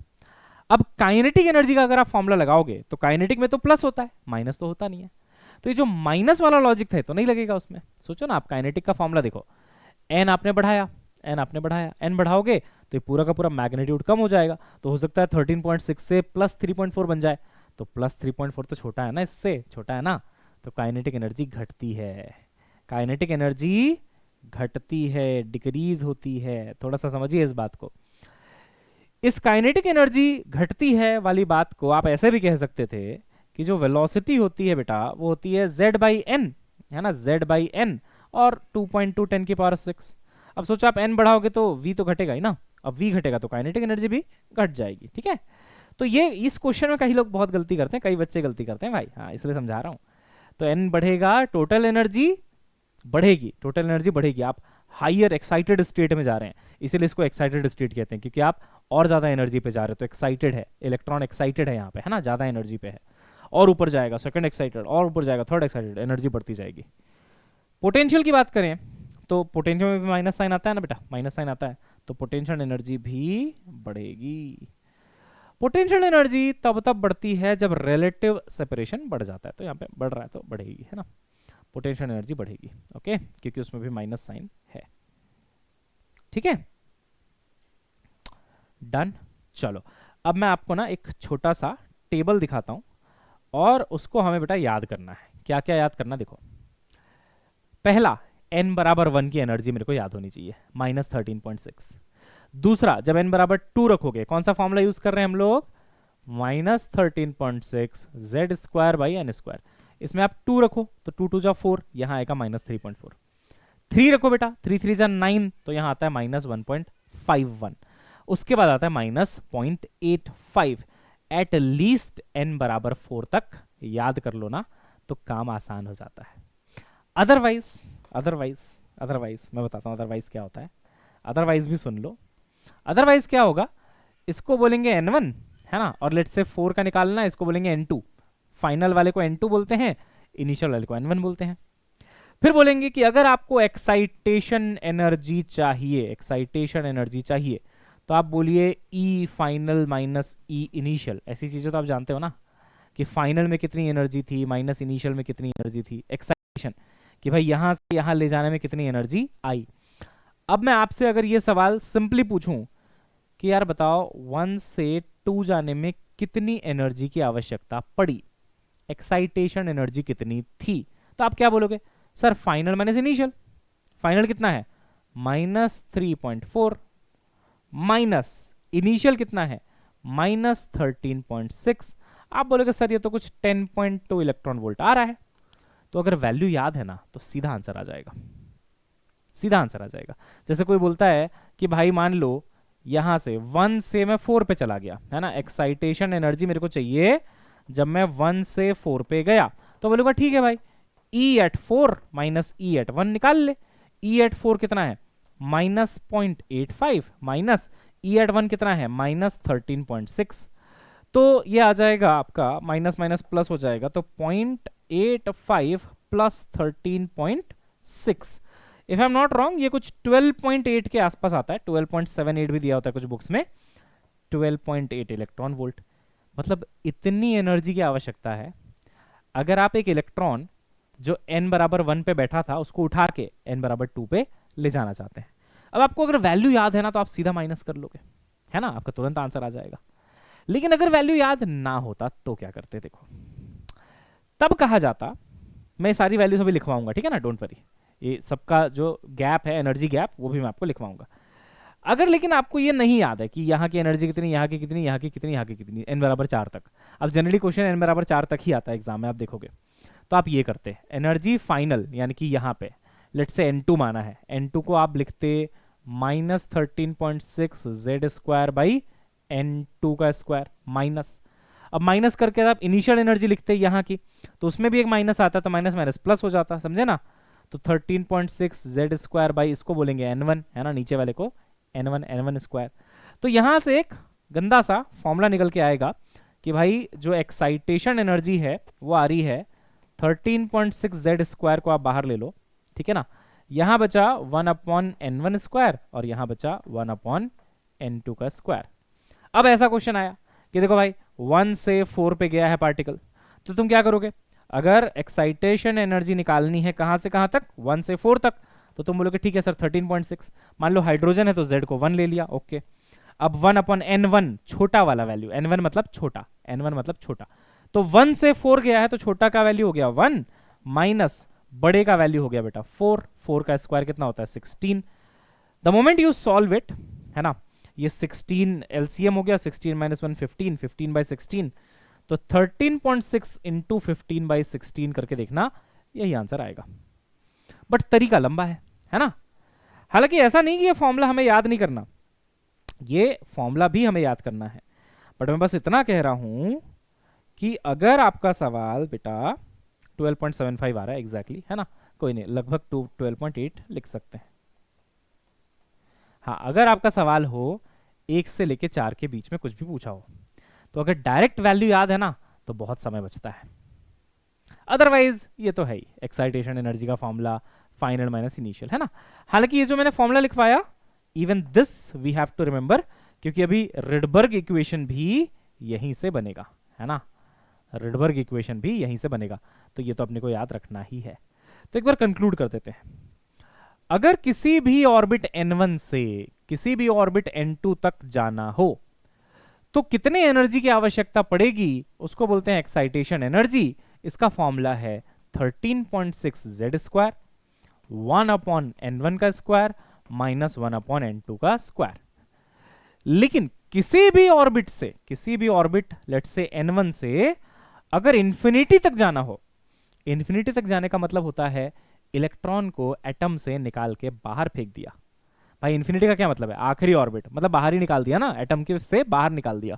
अब काइनेटिक एनर्जी का अगर आप फॉर्मूला लगाओगे तो काइनेटिक में तो प्लस होता है, माइनस तो होता नहीं है, तो ये जो माइनस वाला लॉजिक था तो नहीं लगेगा उसमें। सोचो ना, आप काइनेटिक का फॉर्मूला देखो, n आपने बढ़ाया, n आपने बढ़ाया, n बढ़ाओगे तो ये पूरा का पूरा मैग्नीट्यूड कम हो जाएगा, तो हो सकता है 13.6 से +3.4 बन जाए, तो +3.4 तो छोटा है ना, इससे छोटा है ना, तो काइनेटिक एनर्जी घटती है, काइनेटिक एनर्जी घटती है, डिक्रीज होती है। थोड़ा सा समझिए इस बात को, इस काइनेटिक एनर्जी घटती है वाली बात को आप ऐसे भी कह सकते थे कि जो वेलोसिटी होती है बेटा वो होती है z/n, है ना, z/n, और 2.2 10⁻⁶। अब सोचो आप n बढ़ाओगे तो v तो घटेगा ही ना, अब v घटेगा तो काइनेटिक एनर्जी भी घट जाएगी, ठीक है। तो ये इस क्वेश्चन में कई लोग बहुत गलती करते हैं, कई बच्चे गलती करते हैं भाई, हाँ इसलिए समझा रहा हूं। तो n बढ़ेगा, टोटल एनर्जी बढ़ेगी, टोटल एनर्जी बढ़ेगी, आप हाइयर एक्साइटेड स्टेट में जा रहे हैं, इसीलिए इसको एक्साइटेड स्टेट कहते हैं, क्योंकि आप और ज्यादा एनर्जी पे जा रहे हो, तो एक्साइटेड है, इलेक्ट्रॉन एक्साइटेड है यहाँ पे, है ना, ज्यादा एनर्जी पे है, और ऊपर जाएगा सेकंड एक्साइटेड, और ऊपर जाएगा थर्ड एक्साइटेड, एनर्जी बढ़ती जाएगी। पोटेंशियल की बात करें तो पोटेंशियल में भी माइनस साइन आता है ना बेटा, माइनस साइन आता है, तो पोटेंशियल एनर्जी भी बढ़ेगी। पोटेंशियल एनर्जी तब बढ़ती है जब रिलेटिव सेपरेशन बढ़ जाता है, तो यहाँ पे बढ़ रहा है तो बढ़ेगी, है ना, पोटेंशियल एनर्जी बढ़ेगी, ओके, क्योंकि उसमें भी माइनस साइन है, ठीक है, डन। चलो अब मैं आपको ना एक छोटा सा टेबल दिखाता हूं और उसको हमें बेटा याद करना है। क्या क्या याद करना, देखो, पहला n बराबर 1 की एनर्जी मेरे को याद होनी चाहिए, -13.6। दूसरा, जब n बराबर 2 रखोगे, कौन सा फॉर्मूला यूज कर रहे हैं हम लोग, -13.6 Z square by N square. इसमें आप 2 रखो तो 2 2 जा 4, यहां आएगा -3.4। 3 रखो बेटा, 3 3 जा 9, तो यहां आता है -1.51। उसके बाद आता है -0.85। एट लीस्ट n बराबर 4 तक याद कर लो ना, तो काम आसान हो जाता है। अदरवाइज अदरवाइज मैं बताता हूं अदरवाइज क्या होता है। अदरवाइज भी सुन लो। अदरवाइज क्या होगा, इसको बोलेंगे n1, है ना, और लेट्स से 4 का निकालना है, इसको बोलेंगे n2। फाइनल वाले को n2 बोलते हैं, इनिशियल वाले को n1 बोलते हैं। फिर बोलेंगे कि अगर आपको एक्साइटेशन एनर्जी चाहिए, तो आप बोलिए E final minus E initial. ऐसी चीजें तो आप जानते हो ना, कि फाइनल में कितनी एनर्जी थी माइनस इनिशियल में कितनी एनर्जी थी, एक्साइटेशन, कि भाई यहां से यहां ले जाने में कितनी एनर्जी आई। अब मैं आपसे अगर ये सवाल सिंपली पूछूं कि यार बताओ 1 से 2 जाने में कितनी एनर्जी की आवश्यकता पड़ी, एक्साइटेशन एनर्जी कितनी थी, तो आप क्या बोलोगे, sir final minus initial. Final कितना है, -3.4, माइनस इनिशियल कितना है, -13.6। आप बोलोगे सर ये तो कुछ 10.2 इलेक्ट्रॉन वोल्ट आ रहा है। तो अगर वैल्यू याद है ना, तो सीधा आंसर आ जाएगा, सीधा आंसर आ जाएगा। जैसे कोई बोलता है कि भाई मान लो यहां से 1 से मैं 4 पे चला गया, है ना, एक्साइटेशन एनर्जी मेरे को चाहिए जब मैं 1 से 4 पे गया, तो बोलूंगा ठीक है भाई, E at 4 minus E at 1 निकाल ले। E एट 4 कितना है, -0.85, माइनस E एट 1 कितना है, -13.6। तो ये आ जाएगा आपका माइनस माइनस प्लस हो जाएगा, तो 0.85 plus 13.6। If I am not wrong ये कुछ 12.8 के आसपास आता है, 12.78 भी दिया होता है कुछ बुक्स में, 12.8 इलेक्ट्रॉन वोल्ट। मतलब इतनी एनर्जी की आवश्यकता है। अगर आप एक इलेक्ट्रॉन जो n बराबर 1 पे बैठा था उसको उठा के n बराबर 2 पे ले जाना चाहते हैं, अब आपको अगर वैल्यू याद है ना, तो आप सीधा माइनस कर लोगे, है ना, आपका तुरंत आंसर आ जाएगा। लेकिन अगर वैल्यू याद ना होता तो क्या करते, देखो, तब कहा जाता, मैं सारी वैल्यूज अभी लिखवाऊंगा, ठीक है ना, डोंट वरी, ये सबका जो गैप है, एनर्जी गैप, वो भी मैं आपको लिखवाऊंगा। अगर लेकिन आपको ये नहीं याद है कि यहाँ की एनर्जी कितनी, यहाँ की कितनी, यहाँ की कितनी, यहाँ की कितनी, n बराबर 4 तक, अब जनरली क्वेश्चन n बराबर 4 तक ही आता है एग्जाम में, आप देखोगे, तो आप ये करते, एनर्जी फाइनल यानी कि यहाँ पे लेट्स से n2 माना है, n2 को आप लिखते -13.6 जेड स्क्वायर बाई n2 का स्क्वायर माइनस। अब माइनस करके आप इनिशियल एनर्जी लिखते यहाँ की, तो उसमें भी एक माइनस आता, तो माइनस माइनस प्लस हो जाता, समझे ना। तो 13.6 जेड स्क्वायर बाई इसको बोलेंगे n1, है ना, नीचे वाले को n1 स्क्वायर। तो यहां से एक गंदा सा फॉर्मूला निकल के आएगा कि भाई जो एक्साइटेशन एनर्जी है वो आ रही है 13.6 जेड स्क्वायर को आप बाहर ले लो, ठीक है ना, यहां बचा 1/n1 स्क्वायर और यहां बचा 1/n2 का स्क्वायर। अब ऐसा क्वेश्चन आया कि देखो भाई 1 से 4 पे गया है पार्टिकल, तो तुम क्या करोगे, अगर एक्साइटेशन एनर्जी निकालनी है कहां से कहां तक, 1 से 4 तक, तो तुम बोलोगे ठीक है सर 13.6। मान लो हाइड्रोजन है तो z को 1 ले लिया, ओके। अब 1/n1 छोटा वाला वैल्यू, n1 मतलब छोटा, n1 मतलब छोटा, तो 1 से 4 गया है तो छोटा का वैल्यू हो गया 1 माइनस बड़े का वैल्यू हो गया बेटा 4। 4 का स्क्वायर कितना होता है 16। The moment you solve it, है ना, ये 16 एलसीएम हो गया, 16 माइनस 1 15, 15/16, तो 13.6 इंटू 15/16 करके देखना, यही आंसर आएगा। बट तरीका लंबा है ना। हालांकि ऐसा नहीं कि ये फॉर्मूला हमें याद नहीं करना, ये फॉर्मूला भी हमें याद करना है, बट मैं बस इतना कह रहा हूं कि अगर आपका सवाल बेटा 12.75 आ रहा है एग्जैक्टली, है ना, कोई नहीं, लगभग 12.8 लिख सकते हैं। हाँ, अगर आपका सवाल हो 1 से लेके 4 के बीच में कुछ भी पूछा हो, तो अगर डायरेक्ट वैल्यू याद है ना, तो बहुत समय बचता है। अदरवाइज ये तो है ही, एक्साइटेशन एनर्जी का फॉर्मूला फाइनल माइनस इनिशियल, है ना। हालांकि ये जो मैंने फॉर्मूला लिखवाया, even this we have to remember, क्योंकि अभी रिडबर्ग इक्वेशन भी यहीं से बनेगा, है ना, रिडबर्ग इक्वेशन भी यहीं से बनेगा, तो ये तो अपने को याद रखना ही है। तो एक बार कंक्लूड कर देते हैं, अगर किसी भी ऑर्बिट n1 से किसी भी ऑर्बिट n2 तक जाना हो, तो कितने एनर्जी की आवश्यकता पड़ेगी, उसको बोलते हैं एक्साइटेशन एनर्जी। इसका फॉर्मूला है 13.6 जेड स्क्वायर 1/n1 का स्क्वायर माइनस 1/n2 का स्क्वायर। लेकिन किसी भी ऑर्बिट लेट्स से n1 से अगर इंफिनिटी तक जाना हो, इंफिनिटी तक जाने का मतलब होता है इलेक्ट्रॉन को एटम से निकाल के बाहर फेंक दिया। भाई इंफिनिटी का क्या मतलब है? आखिरी ऑर्बिट, मतलब बाहर ही निकाल दिया ना, एटम के से बाहर निकाल दिया।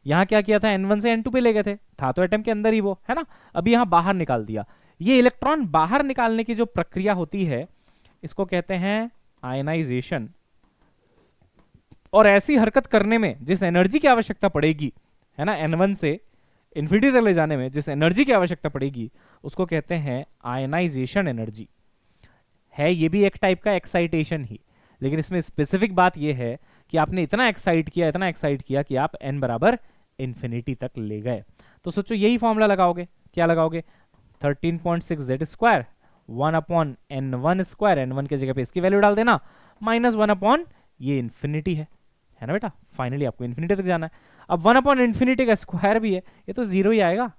यहां क्या किया था, n1 से n2 पे ले गए थे, था तो एटम के अंदर ही वो, है ना। अभी यहां बाहर निकाल दिया। ये इलेक्ट्रॉन बाहर निकालने की जो प्रक्रिया होती है इसको कहते हैं आयनाइजेशन। और ऐसी हरकत करने में जिस एनर्जी की आवश्यकता पड़ेगी, है ना, n1 से इन्फिनिटी तक ले जाने में जिस एनर्जी की आवश्यकता पड़ेगी उसको कहते हैं आयनाइजेशन एनर्जी। है ये भी एक टाइप का एक्साइटेशन ही, लेकिन इसमें स्पेसिफिक बात यह है कि आपने इतना एक्साइट किया कि आप n बराबर इंफिनिटी तक ले गए। तो सोचो यही फॉर्मूला लगाओगे, क्या लगाओगे, 13.6 Z square 1/n1 square, n1 की जगह पे इसकी वैल्यू डाल देना, -1 ये इंफिनिटी है ना बेटा। फाइनली आपको इंफिनिटी तक जाना है। अब 1/इंफिनिटी का स्क्वायर भी है, ये तो जीरो ही आएगा,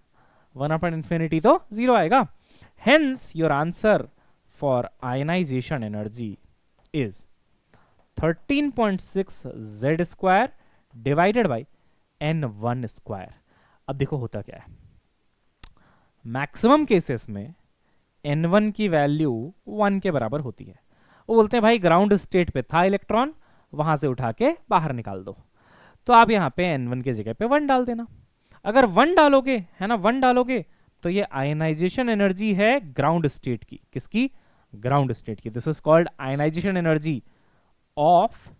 1/इंफिनिटी तो जीरो आएगा। Hence your answer for ionisation energy is 13.6 Z square divided by n1 square. अब देखो होता क्या है, मैक्सिमम केसेस में n1 की वैल्यू 1 के बराबर होती है। वो बोलते हैं भाई ग्राउंड स्टेट पे था इलेक्ट्रॉन, वहां से उठा के बाहर निकाल दो। तो आप यहां पे n1 की जगह पे 1 डाल देना। अगर 1 डालोगे, है ना, 1 डालोगे तो ये आयनाइजेशन एनर्जी है ग्राउंड स्टेट की। किसकी? ग्राउंड स्टेट की। This is called ionisation energy of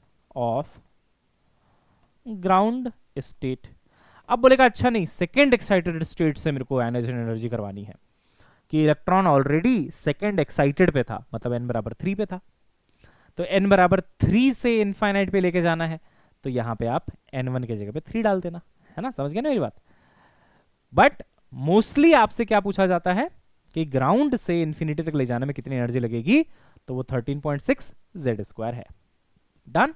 ground state. अब बोलेगा अच्छा नहीं, सेकेंड एक्साइटेड स्टेट से मेरे को आयनाइजेशन एनर्जी करवानी है, कि इलेक्ट्रॉन ऑलरेडी सेकेंड एक्साइटेड पे था, मतलब n बराबर 3 पे था, तो n बराबर 3 से इनफाइनाइट पे लेके जाना है, तो यहां पे आप n1 की जगह पे 3 डाल देना, है ना। समझ गए ना मेरी बात। बट मोस्टली आपसे क्या पूछा जाता है कि ग्राउंड से इंफिनिटी तक ले जाने में कितनी एनर्जी लगेगी, तो वो 13.6 जेड स्क्वायर है। डन।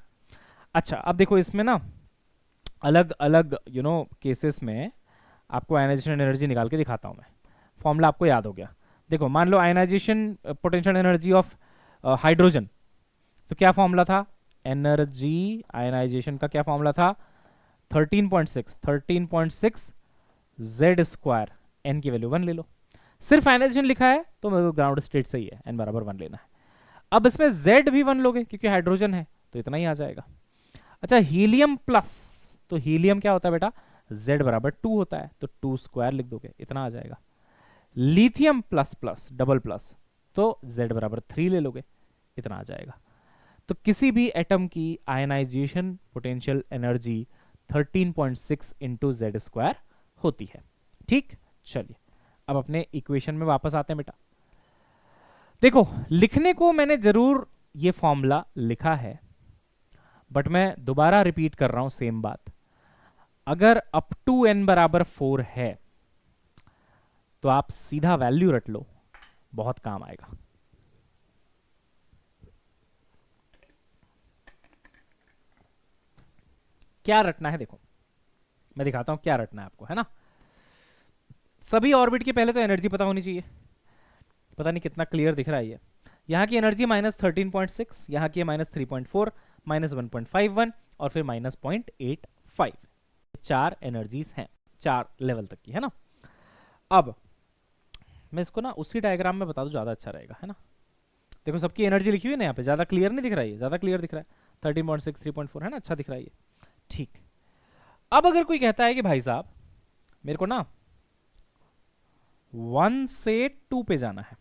अच्छा अब देखो इसमें ना अलग अलग केसेस में आपको आयनाइजेशन एनर्जी निकाल के दिखाता हूं मैं। फॉर्मूला आपको याद हो गया। देखो मान लो ionization potential energy of hydrogen, तो क्या फॉर्मूला था, एनर्जी आयनाइजेशन का क्या फॉर्मूला था, 13.6 जेड स्क्वायर, एन की वैल्यू 1 ले लो। सिर्फ आयनाइजेशन लिखा है तो मेरे को ग्राउंड स्टेट सही है, एन बराबर 1 लेना है। अब इसमें जेड भी 1 लोगे क्योंकि हाइड्रोजन है, तो इतना ही आ जाएगा। अच्छा हीलियम प्लस, तो हीलियम क्या होता है बेटा, जेड बराबर 2 होता है, तो 2 स्क्वायर लिख दोगे, इतना आ जाएगा। Lithium plus plus double plus, तो जेड बराबर 3 ले लोगे, इतना आ जाएगा। तो किसी भी एटम की ionisation potential energy 13.6 into Z square होती है। ठीक, चलिए अब अपने इक्वेशन में वापस आते हैं बेटा। देखो लिखने को मैंने जरूर ये फॉर्मूला लिखा है, बट मैं दोबारा रिपीट कर रहा हूं सेम बात। अगर अप टू n बराबर 4 है तो आप सीधा वैल्यू रट लो, बहुत काम आएगा। क्या रटना है देखो, मैं दिखाता हूं क्या रटना है आपको, है ना। सभी ऑर्बिट की पहले तो एनर्जी पता होनी चाहिए। पता नहीं कितना क्लियर दिख रहा है ये। यहां की एनर्जी -13.6, यहां की -3.4, -1.51 और फिर -0.85। 4 एनर्जीज हैं, 4 लेवल तक की, है ना। अब मैं इसको ना उसी डायग्राम में बता दूं, ज्यादा अच्छा रहेगा, है ना। देखो सबकी एनर्जी लिखी हुई है ना यहाँ पे, ज्यादा क्लियर नहीं दिख रहा है, ज्यादा क्लियर दिख रहा है 13.6, 3.4, है ना, अच्छा दिख रहा है ये। ठीक, अब अगर कोई कहता है कि भाई साहब मेरे को ना 1 से 2 पे जाना है,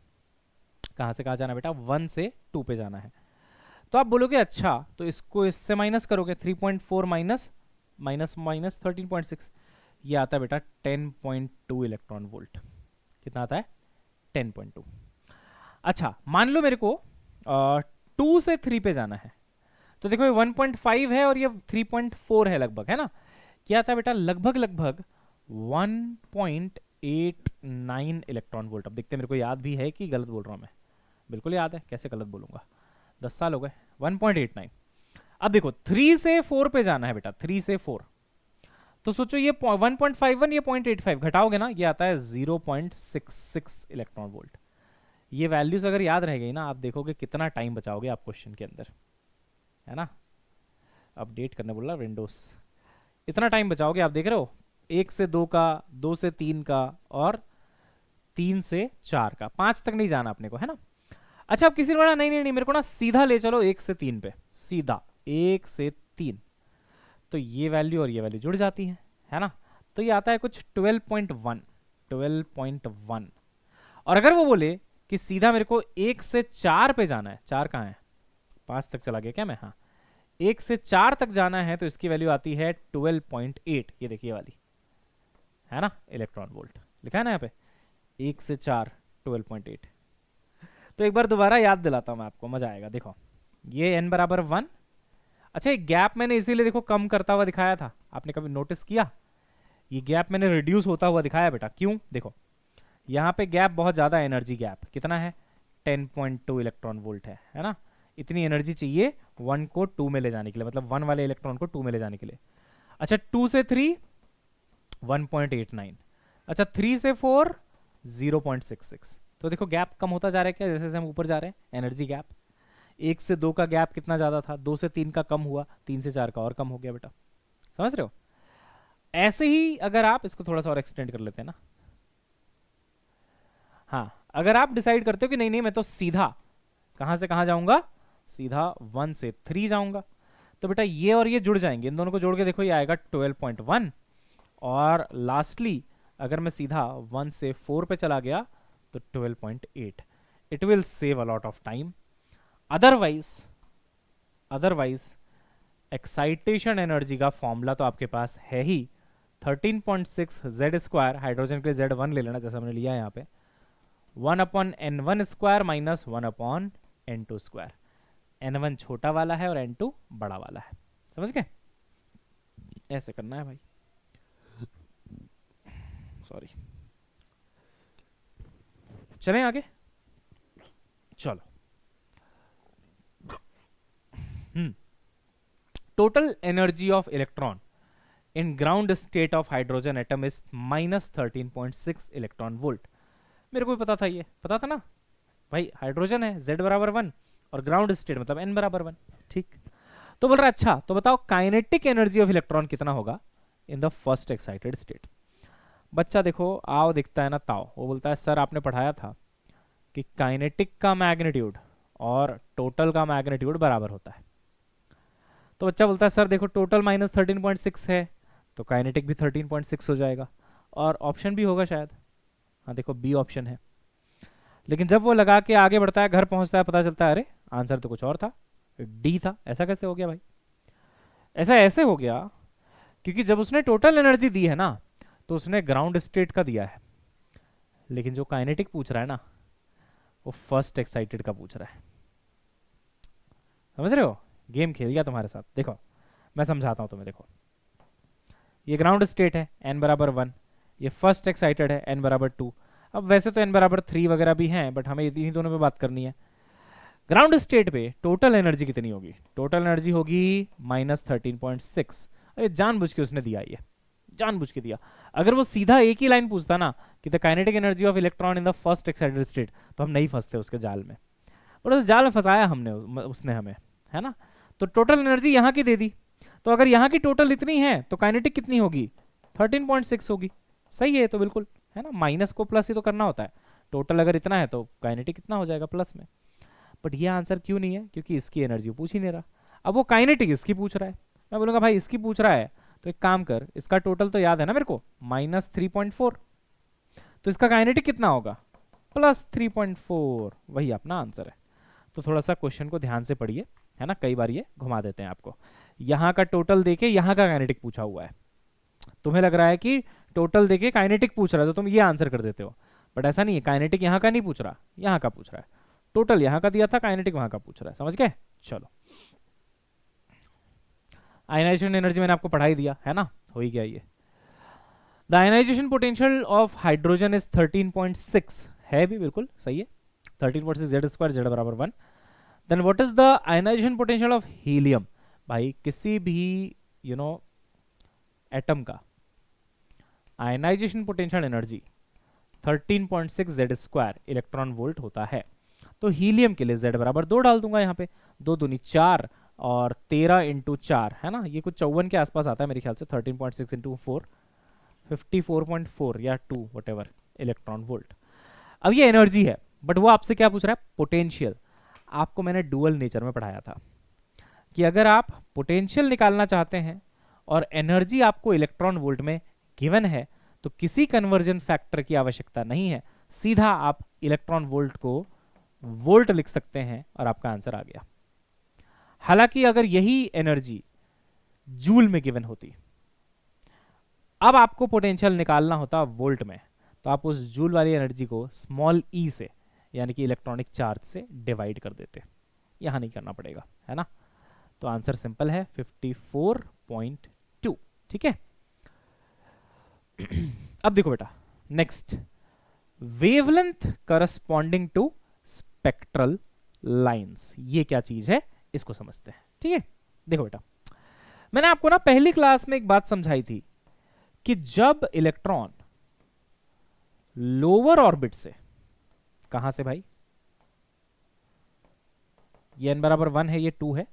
कहां से कहां जाना है बेटा, 1 से 2 पे जाना है, तो आप बोलोगे अच्छा तो इसको इससे माइनस करोगे, 3.4 माइनस 13.6, ये आता है बेटा 10.2 इलेक्ट्रॉन वोल्ट। कितना आता है, 10.2। अच्छा मान लो मेरे को 2 से 3 पे जाना है, तो देखो ये 1.5 है और ये 3.4 है लगभग, है ना। क्या आता है बेटा, लगभग 1.89 इलेक्ट्रॉन वोल्ट। अब देखते हैं मेरे को याद भी है कि गलत बोल रहा हूं मैं, बिल्कुल याद है, कैसे गलत बोलूंगा, 10 साल हो गए। 1.89। अब देखो 3 से 4 पे जाना है बेटा, 3 से 4, तो सोचो ये 1.51, ये 0.85 घटाओगे ना, ये आता है 0.66 इलेक्ट्रॉन वोल्ट। ये वैल्यूज अगर याद रह गई ना, आप देखोगे कितना टाइम बचाओगे आप क्वेश्चन के अंदर, है ना। अपडेट करने बोला विंडोज। इतना टाइम बचाओगे आप, देख रहे हो, 1 से 2 का, 2 से 3 का, और 3 से 4 का, 5 तक नहीं जाना अपने को, है ना। अच्छा, अब किसी ने बोला नहीं नहीं नहीं, मेरे को ना सीधा ले चलो 1 से 3 पे, सीधा 1 से 3, तो ये वैल्यू और ये वैल्यू जुड़ जाती है ना। तो ये आता है कुछ 12.1, 12.1। और अगर वो बोले कि सीधा मेरे को 1 से 4 पे जाना है, 4 कहाँ है, 5 तक चला गया क्या मैं, हाँ, 1 से 4 तक जाना है, तो इसकी वैल्यू आती है 12.8, ये देखिए वाली, है ना, इलेक्ट्रॉन वोल्ट लिखा है ना यहाँ पे, 1 से 4 12.8। तो एक बार दोबारा याद दिलाता हूँ मैं आपको, मजा आएगा। देखो ये n बराबर 1। अच्छा, ये गैप मैंने इसीलिए देखो कम करता हुआ दिखाया था, आपने कभी नोटिस किया, ये गैप मैंने रिड्यूस होता हुआ दिखाया बेटा, क्यों, देखो यहाँ पे गैप बहुत ज़्यादा, एनर्जी गैप कितना है, 10.2 इलेक्ट्रॉन वोल्ट है ना। इतनी एनर्जी चाहिए 1 को 2 में ले जाने के लिए, मतलब 1 वाले इलेक्ट्रॉन को 2 में ले जाने के लिए। अच्छा, 2 से 3 1.89, अच्छा 3 से 4 0.66। तो देखो गैप कम होता जा रहा है क्या, जैसे जैसे हम ऊपर जा रहे हैं, एनर्जी गैप। 1 से 2 का गैप कितना ज़्यादा था, 2 से 3 का कम हुआ, 3 से 4 का और कम हो गया बेटा, समझ रहे हो। ऐसे ही अगर आप इसको थोड़ा सा और एक्सटेंड कर लेते हैं ना, हाँ, अगर आप डिसाइड करते हो कि नहीं नहीं मैं तो सीधा कहां से कहां जाऊंगा, सीधा 1 से 3 जाऊंगा, तो बेटा ये और ये जुड़ जाएंगे, इन दोनों को जोड़ के देखो ये आएगा 12.1। और लास्टली अगर मैं सीधा 1 से 4 पे चला गया तो 12.8। It will save a lot of time. Otherwise excitation energy का फॉर्मूला तो आपके पास है ही, 13.6 जेड स्क्वायर, हाइड्रोजन के लिए Z1 ले लेना जैसा हमने लिया है यहाँ पे, 1/n1 square minus 1/n2 square. n1 छोटा वाला है और n2 बड़ा वाला है, समझ गए, ऐसे करना है भाई, सॉरी। चलें आगे, चलो। Total energy of electron in ground state of hydrogen atom is -13.6 electron volt. मेरे को भी पता था, ये पता था ना भाई, हाइड्रोजन है, Z बराबर 1 और ग्राउंड स्टेट मतलब n बराबर 1, ठीक। तो बोल रहा है अच्छा तो बताओ काइनेटिक एनर्जी ऑफ इलेक्ट्रॉन कितना होगा in the first excited state. बच्चा देखो आओ दिखता है ना ताओ, वो बोलता है सर आपने पढ़ाया था कि काइनेटिक का मैग्नीट्यूड और टोटल का मैग्नीट्यूड बराबर होता है। तो बच्चा बोलता है सर देखो टोटल -13.6 है तो काइनेटिक भी 13.6 हो जाएगा, और ऑप्शन भी होगा शायद, हाँ देखो बी ऑप्शन है। लेकिन जब वो लगा के आगे बढ़ता है, घर पहुंचता है, पता चलता है अरे आंसर तो कुछ और था, डी था। ऐसा कैसे हो गया भाई, ऐसा ऐसे हो गया क्योंकि जब उसने टोटल एनर्जी दी है ना तो उसने ग्राउंड स्टेट का दिया है, लेकिन जो काइनेटिक पूछ रहा है ना वो फर्स्ट एक्साइटेड का पूछ रहा है, समझ रहे हो। गेम खेल गया तुम्हारे साथ। देखो मैं समझाता हूं तुम्हें, देखो ये ग्राउंड स्टेट है n बराबर 1, ये फर्स्ट एक्साइटेड है n बराबर 2। अब वैसे तो n बराबर 3 वगैरह भी हैं, बट हमें इन्हीं दोनों पे बात करनी है। ग्राउंड स्टेट पे टोटल एनर्जी कितनी होगी, टोटल एनर्जी होगी -13.6। अरे जानबूझ के उसने दिया, ये जानबूझ के दिया। अगर वो सीधा एक ही लाइन पूछता ना कि the kinetic energy of electron in the first excited state, तो हम नहीं फंसते उसके जाल में, और उस जाल में फंसाया हमने, उसने हमें, है ना। तो टोटल एनर्जी यहाँ की दे दी, तो अगर यहाँ की टोटल इतनी है तो काइनेटिक कितनी होगी, 13.6 होगी। सही है तो बिल्कुल, है ना, माइनस को प्लस ही तो करना होता है। टोटल अगर इतना है तो काइनेटिक कितना हो जाएगा प्लस में। बट ये आंसर क्यों नहीं है, क्योंकि इसकी एनर्जी पूछ ही नहीं रहा। अब वो काइनेटिक इसकी पूछ रहा है, मैं बोलूँगा भाई इसकी पूछ रहा है तो एक काम कर, इसका टोटल तो याद है ना मेरे को, -3.4, तो इसका काइनेटिक कितना होगा, +3.4, वही अपना आंसर है। तो थोड़ा सा क्वेश्चन को ध्यान से पढ़िए, है ना, कई बार ये घुमा देते हैं आपको। यहाँ का टोटल देके यहाँ का काइनेटिक पूछा हुआ है, तुम्हें लग रहा है कि टोटल देके काइनेटिक पूछ रहा है तो तुम ये आंसर कर देते हो, बट ऐसा नहीं है। काइनेटिक यहाँ का नहीं पूछ रहा, यहाँ का पूछ रहा है। टोटल यहाँ का दिया था, काइनेटिक वहां का पूछ रहा है, समझ गए। चलो आयनाइजेशन एनर्जी मैंने आपको पढ़ा ही दिया है ना, हो ही गया ये। The ionisation potential of hydrogen is 13.6, है भी बिल्कुल सही है, 13.6 जेड स्क्वायर, जेड बराबर 1। Then what is the ionisation potential of helium. भाई किसी भी एटम का ionisation potential energy 13.6 Z square electron volt होता है। तो हीलियम के लिए Z बराबर 2 डाल दूंगा यहाँ पे, 2 दूनी 4, और 13 इंटू 4 है ना, ये कुछ 54 के आसपास आता है मेरे ख्याल से, 13.6 इंटू 4 54.4 या 2 वट इलेक्ट्रॉन वोल्ट। अब ये एनर्जी है, बट वो आपसे क्या पूछ रहा है, पोटेंशियल। आपको मैंने डुअल नेचर में पढ़ाया था कि अगर आप पोटेंशियल निकालना चाहते हैं और एनर्जी आपको इलेक्ट्रॉन वोल्ट में गिवन है तो किसी कन्वर्जन फैक्टर की आवश्यकता नहीं है, सीधा आप इलेक्ट्रॉन वोल्ट को वोल्ट लिख सकते हैं और आपका आंसर आ गया। हालांकि अगर यही एनर्जी जूल में गिवन होती, अब आपको पोटेंशियल निकालना होता वोल्ट में, तो आप उस जूल वाली एनर्जी को स्मॉल ई से यानी कि इलेक्ट्रॉनिक चार्ज से डिवाइड कर देते। यहां नहीं करना पड़ेगा, है ना। तो आंसर सिंपल है 54.2। ठीक है। अब देखो बेटा, next, wavelength corresponding to spectral lines, ये क्या चीज है इसको समझते हैं। ठीक है, देखो बेटा, मैंने आपको ना पहली क्लास में एक बात समझाई थी कि जब इलेक्ट्रॉन लोअर ऑर्बिट से, कहां से भाई, ये n बराबर 1 है, ये 2 है,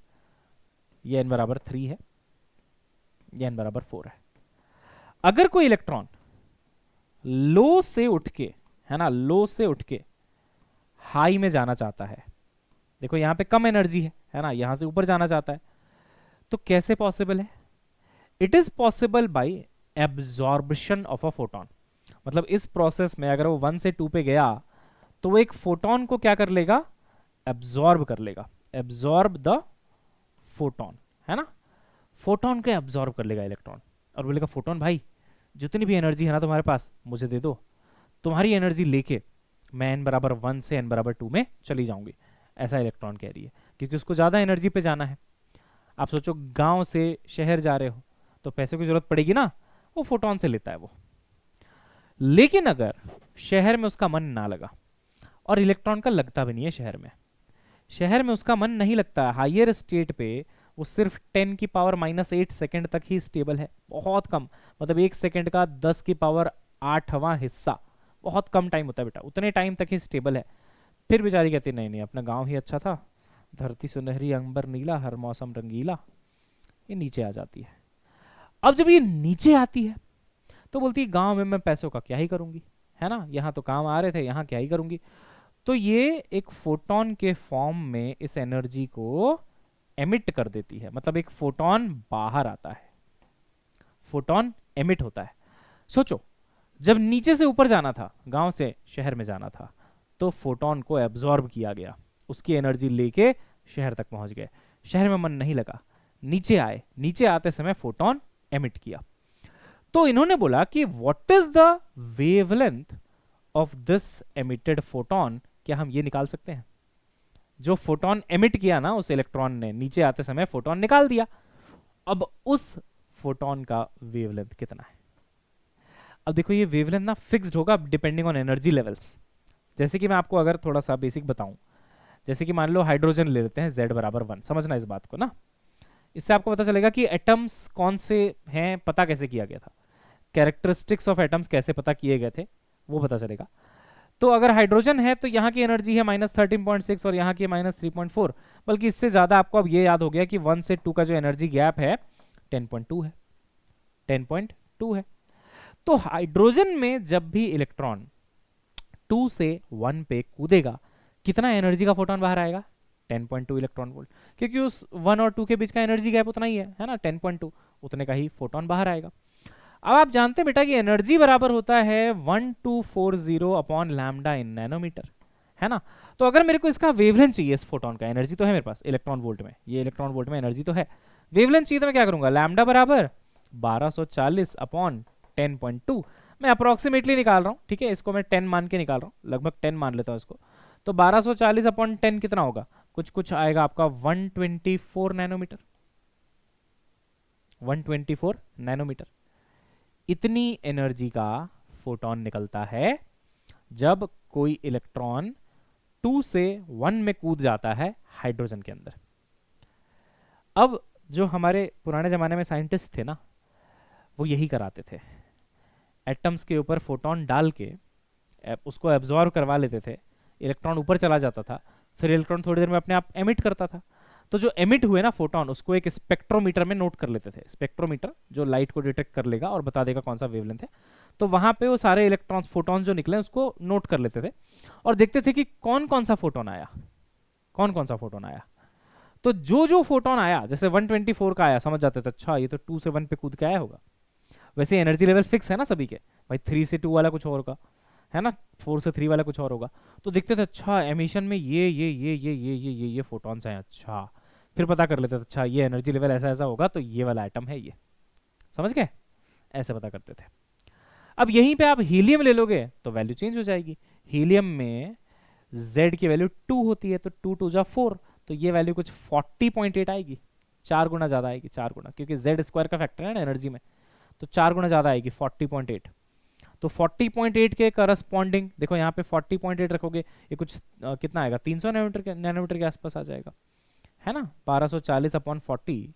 ये n बराबर 3 है, ये n बराबर 4 है। अगर कोई इलेक्ट्रॉन लो से उठ के, है ना, लो से उठ के हाई में जाना चाहता है, देखो यहां पे कम एनर्जी है ना, यहां से ऊपर जाना चाहता है, तो कैसे पॉसिबल है? It is possible by absorption of a photon. मतलब इस प्रोसेस में अगर वो 1 से 2 पे गया तो वो एक फोटोन को क्या कर लेगा, एब्जॉर्ब कर लेगा, एब्जॉर्ब द फोटोन, है ना, फोटोन को एब्जॉर्ब कर लेगा इलेक्ट्रॉन और बोलेगा फोटोन भाई जितनी भी एनर्जी है ना तुम्हारे पास मुझे दे दो, तुम्हारी एनर्जी लेके मैं n बराबर 1 से n बराबर 2 में चली जाऊंगी। ऐसा इलेक्ट्रॉन कह रही है, क्योंकि उसको ज्यादा एनर्जी पे जाना है। आप सोचो गांव से शहर जा रहे हो तो पैसे की जरूरत पड़ेगी ना, वो फोटोन से लेता है वो। लेकिन अगर शहर में उसका मन ना लगा, और इलेक्ट्रॉन का लगता भी नहीं है शहर में, शहर में उसका मन नहीं लगता, हायर स्टेट पे वो सिर्फ 10 की पावर -8 सेकेंड तक ही स्टेबल है, बहुत कम, मतलब 1 सेकेंड का 10 की पावर 8वां हिस्सा, बहुत कम टाइम होता है बेटा, उतने टाइम तक ही स्टेबल है। फिर बेचारी कहती नहीं नहीं अपना गांव ही अच्छा था, धरती सुनहरी अंबर नीला हर मौसम रंगीला, ये नीचे आ जाती है। अब जब ये नीचे आती है तो बोलती है गांव में मैं पैसों का क्या ही करूंगी, है ना, यहां तो काम आ रहे थे, यहां क्या ही करूंगी। तो ये एक फोटोन के फॉर्म में इस एनर्जी को एमिट कर देती है, मतलब एक फोटोन बाहर आता है, फोटोन एमिट होता है। सोचो जब नीचे से ऊपर जाना था, गांव से शहर में जाना था, तो फोटोन को एब्जॉर्ब किया गया, उसकी एनर्जी लेके शहर तक पहुंच गए, शहर में मन नहीं लगा, नीचे आए, नीचे आते समय फोटोन एमिट किया। तो इन्होंने बोला कि what is the wavelength of this emitted photon, क्या हम ये निकाल सकते हैं? जो फोटोन एमिट किया ना उस इलेक्ट्रॉन ने, नीचे आते समय फोटोन निकाल दिया, अब उस फोटोन का वेवलेंथ कितना है? अब देखो ये वेवलेंथ ना फिक्स्ड होगा डिपेंडिंग ऑन एनर्जी लेवल्स। जैसे कि मैं आपको अगर थोड़ा सा बेसिक बताऊं, जैसे कि मान लो हाइड्रोजन ले लेते हैं, Z बराबर 1, समझना इस बात को ना, इससे आपको पता चलेगा कि एटम्स कौन से हैं, पता कैसे किया गया था, कैरेक्टरिस्टिक्स ऑफ एटम्स कैसे पता किए गए थे वो पता चलेगा। तो अगर हाइड्रोजन है तो यहाँ की एनर्जी है -13.6 और यहाँ की -3.4, बल्कि इससे ज्यादा आपको अब ये याद हो गया कि 1 से 2 का जो एनर्जी गैप है 10.2 है, 10.2 है। तो हाइड्रोजन में जब भी इलेक्ट्रॉन 2 से 1 पे कूदेगा, कितना एनर्जी का फोटोन बाहर आएगा? 10.2 इलेक्ट्रॉन वोल्ट, क्योंकि उस 1 और 2 के बीच का एनर्जी गैप उतना ही है ना, 10.2, उतने का ही फोटोन बाहर आएगा। अब आप जानते हैं बेटा कि एनर्जी बराबर होता है 1240 अपॉन लैम्डा इन नैनोमीटर, है ना। तो अगर मेरे को इसका वेवलेंथ चाहिए, इस फोटोन का, एनर्जी तो है मेरे पास इलेक्ट्रॉन वोल्ट में, ये इलेक्ट्रॉन वोल्ट में एनर्जी तो है, वेवलेंथ चाहिए तो मैं क्या करूंगा, लैम्डा बराबर 1240 अपॉन 10.2, मैं अप्रोक्सीमेटली निकाल रहा हूँ, ठीक है, इसको मैं 10 मान के निकाल रहा हूँ, लगभग 10 मान लेता हूँ इसको। तो 1240 अपॉन 10 कितना होगा, कुछ आएगा आपका 124 नैनोमीटर, 124 नैनोमीटर। इतनी एनर्जी का फोटोन निकलता है जब कोई इलेक्ट्रॉन 2 से 1 में कूद जाता है हाइड्रोजन के अंदर। अब जो हमारे पुराने जमाने में साइंटिस्ट थे ना, वो यही कराते थे, एटम्स के ऊपर फोटोन डाल के उसको एब्जॉर्ब करवा लेते थे, इलेक्ट्रॉन ऊपर चला जाता था, फिर इलेक्ट्रॉन थोड़ी देर में अपने आप एमिट करता था। तो जो एमिट हुए ना फोटोन, उसको एक स्पेक्ट्रोमीटर में नोट कर लेते थे। स्पेक्ट्रोमीटर जो लाइट को डिटेक्ट कर लेगा और बता देगा कौन सा वेवलेंथ है, तो वहां पे वो सारे इलेक्ट्रॉन्स फोटॉन्स जो निकले उसको नोट कर लेते थे और देखते थे कि कौन कौन सा फोटोन आया, कौन कौन सा फोटोन आया। तो जो जो फोटोन आया, जैसे 124 का आया, समझ जाते थे अच्छा ये तो 2 से 1 पे कूद के आया होगा। वैसे एनर्जी लेवल फिक्स है ना सभी के, भाई 3 से 2 वाला कुछ और होगा, है ना, 4 से 3 वाला कुछ और होगा। तो देखते थे अच्छा एमिशन में ये फोटॉन्स हैं, अच्छा फिर पता कर लेते थे अच्छा ये एनर्जी लेवल ऐसा ऐसा होगा तो ये वाला आइटम है ये, समझ गए, ऐसे पता करते थे। अब यहीं पे आप हीलियम ले लोगे तो वैल्यू चेंज हो जाएगी। हीलियम में Z की वैल्यू 2 होती है, तो 2 2 जा 4, तो ये वैल्यू कुछ 40.8 आएगी, 4 गुना ज्यादा आएगी, 4 गुना, क्योंकि Z स्क्वायर का फैक्टर है ना एनर्जी में, तो 4 गुना ज्यादा आएगी 40.8। तो 40.8 के करस्पॉन्डिंग देखो यहाँ पे 40.8 रखोगे, ये कुछ कितना आएगा, 300 नैनोमीटर के आसपास आ जाएगा, है ना। 1240/40,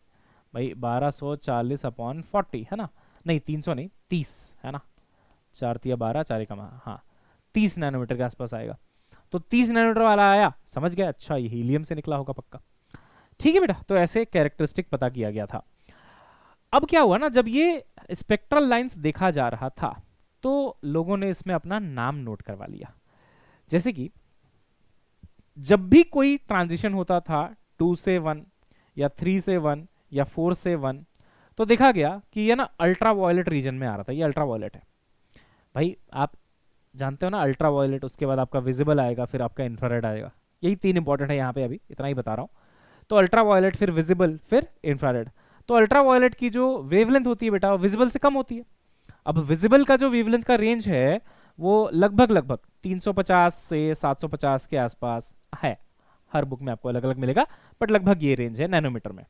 भाई 1240/40 है ना, नहीं 300 नहीं 30 है ना, 4 तिया 12, 4 एकम, हाँ 30 नैनोमीटर के आसपास आएगा। तो 30 नैनोमीटर वाला आया, समझ गया अच्छा ये हीलियम से निकला होगा पक्का। ठीक है बेटा, तो ऐसे कैरेक्टरिस्टिक पता किया गया था। अब क्या हुआ ना, जब ये स्पेक्ट्रल लाइंस देखा जा रहा था तो लोगों ने इसमें अपना नाम नोट करवा लिया। जैसे कि जब भी कोई ट्रांजिशन होता था 2 से 1 या 3 से 1 या 4 से 1, तो देखा गया कि ये ना अल्ट्रा वायलेट रीजन में आ रहा था, ये अल्ट्रा वायलेट है भाई, आप जानते हो ना अल्ट्रा वायलेट, उसके बाद आपका विजिबल आएगा, फिर आपका इंफ्रारेड आएगा, यही 3 इंपॉर्टेंट है यहाँ पे, अभी इतना ही बता रहा हूँ। तो अल्ट्रा वायलेट, फिर विजिबल, फिर इंफ्रारेड। तो अल्ट्रा वायलेट की जो वेवलेंथ होती है बेटा, विजिबल से कम होती है। अब विजिबल का जो वेवलेंथ का रेंज है वो लगभग 350 से 750 के आसपास है, हर बुक में आपको अलग अलग मिलेगा, बट लगभग ये रेंज है नैनोमीटर में।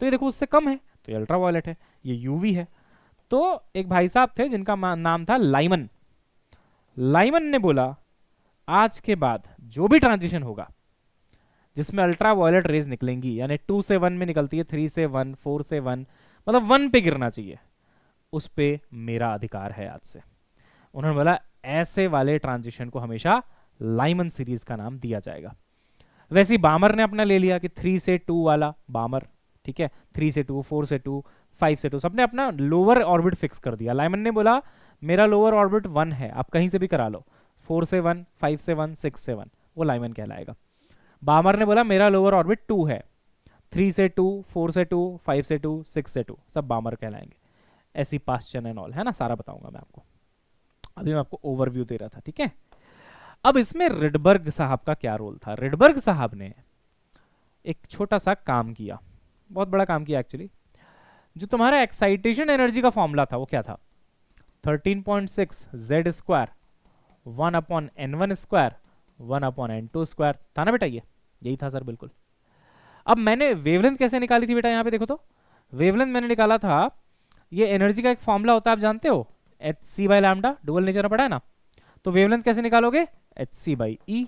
तो ये देखो उससे कम है, तो ये अल्ट्रा वायलेट है, ये यूवी है। तो एक भाई साहब थे जिनका नाम था लाइमन। लाइमन ने बोला आज के बाद जो भी ट्रांजिशन होगा जिसमें अल्ट्रा वायलेट रेज निकलेंगी, यानी 2 से 1 में निकलती है, 3 से 1, 4 से 1, मतलब 1 पे गिरना चाहिए, उस पे मेरा अधिकार है आज से। उन्होंने बोला ऐसे वाले ट्रांजिशन को हमेशा लाइमन सीरीज का नाम दिया जाएगा। वैसे ही बामर ने अपना ले लिया कि 3 से 2 वाला बामर, ठीक है, 3 से 2, 4 से 2, 5 से 2, सबने अपना लोअर ऑर्बिट फिक्स कर दिया। लाइमन ने बोला मेरा लोअर ऑर्बिट 1 है, आप कहीं से भी करा लो, 4 से 1, 5 से 1, 6 से 1, वो लाइमन कहलाएगा। बामर ने बोला मेरा लोअर ऑर्बिट 2 है, 3 से 2, 4 से 2, 5 से 2, 6 से 2, सब बामर कहलाएंगे। ऐसी पास्चन एंड ऑल है ना, सारा बताऊंगा मैं आपको, अभी मैं आपको ओवरव्यू दे रहा था, ठीक है। अब इसमें रिडबर्ग साहब का क्या रोल था। रिडबर्ग साहब ने एक छोटा सा काम किया, बहुत बड़ा काम किया एक्चुअली। जो तुम्हारा एक्साइटेशन एनर्जी का फॉर्मूला था वो क्या था, 13.6 Z square 1/n1 square 1/n2 square था ना बेटा, ये यही था सर, बिल्कुल। अब मैंने वेवलेंथ कैसे निकाली थी बेटा, यहाँ पे देखो तो वेवलेंथ मैंने निकाला था, ये एनर्जी का एक फॉर्मूला होता है आप जानते हो, hc/λ, डुअल नेचर में पढ़ा है ना। तो वेवलेंथ कैसे निकालोगे, hc/e।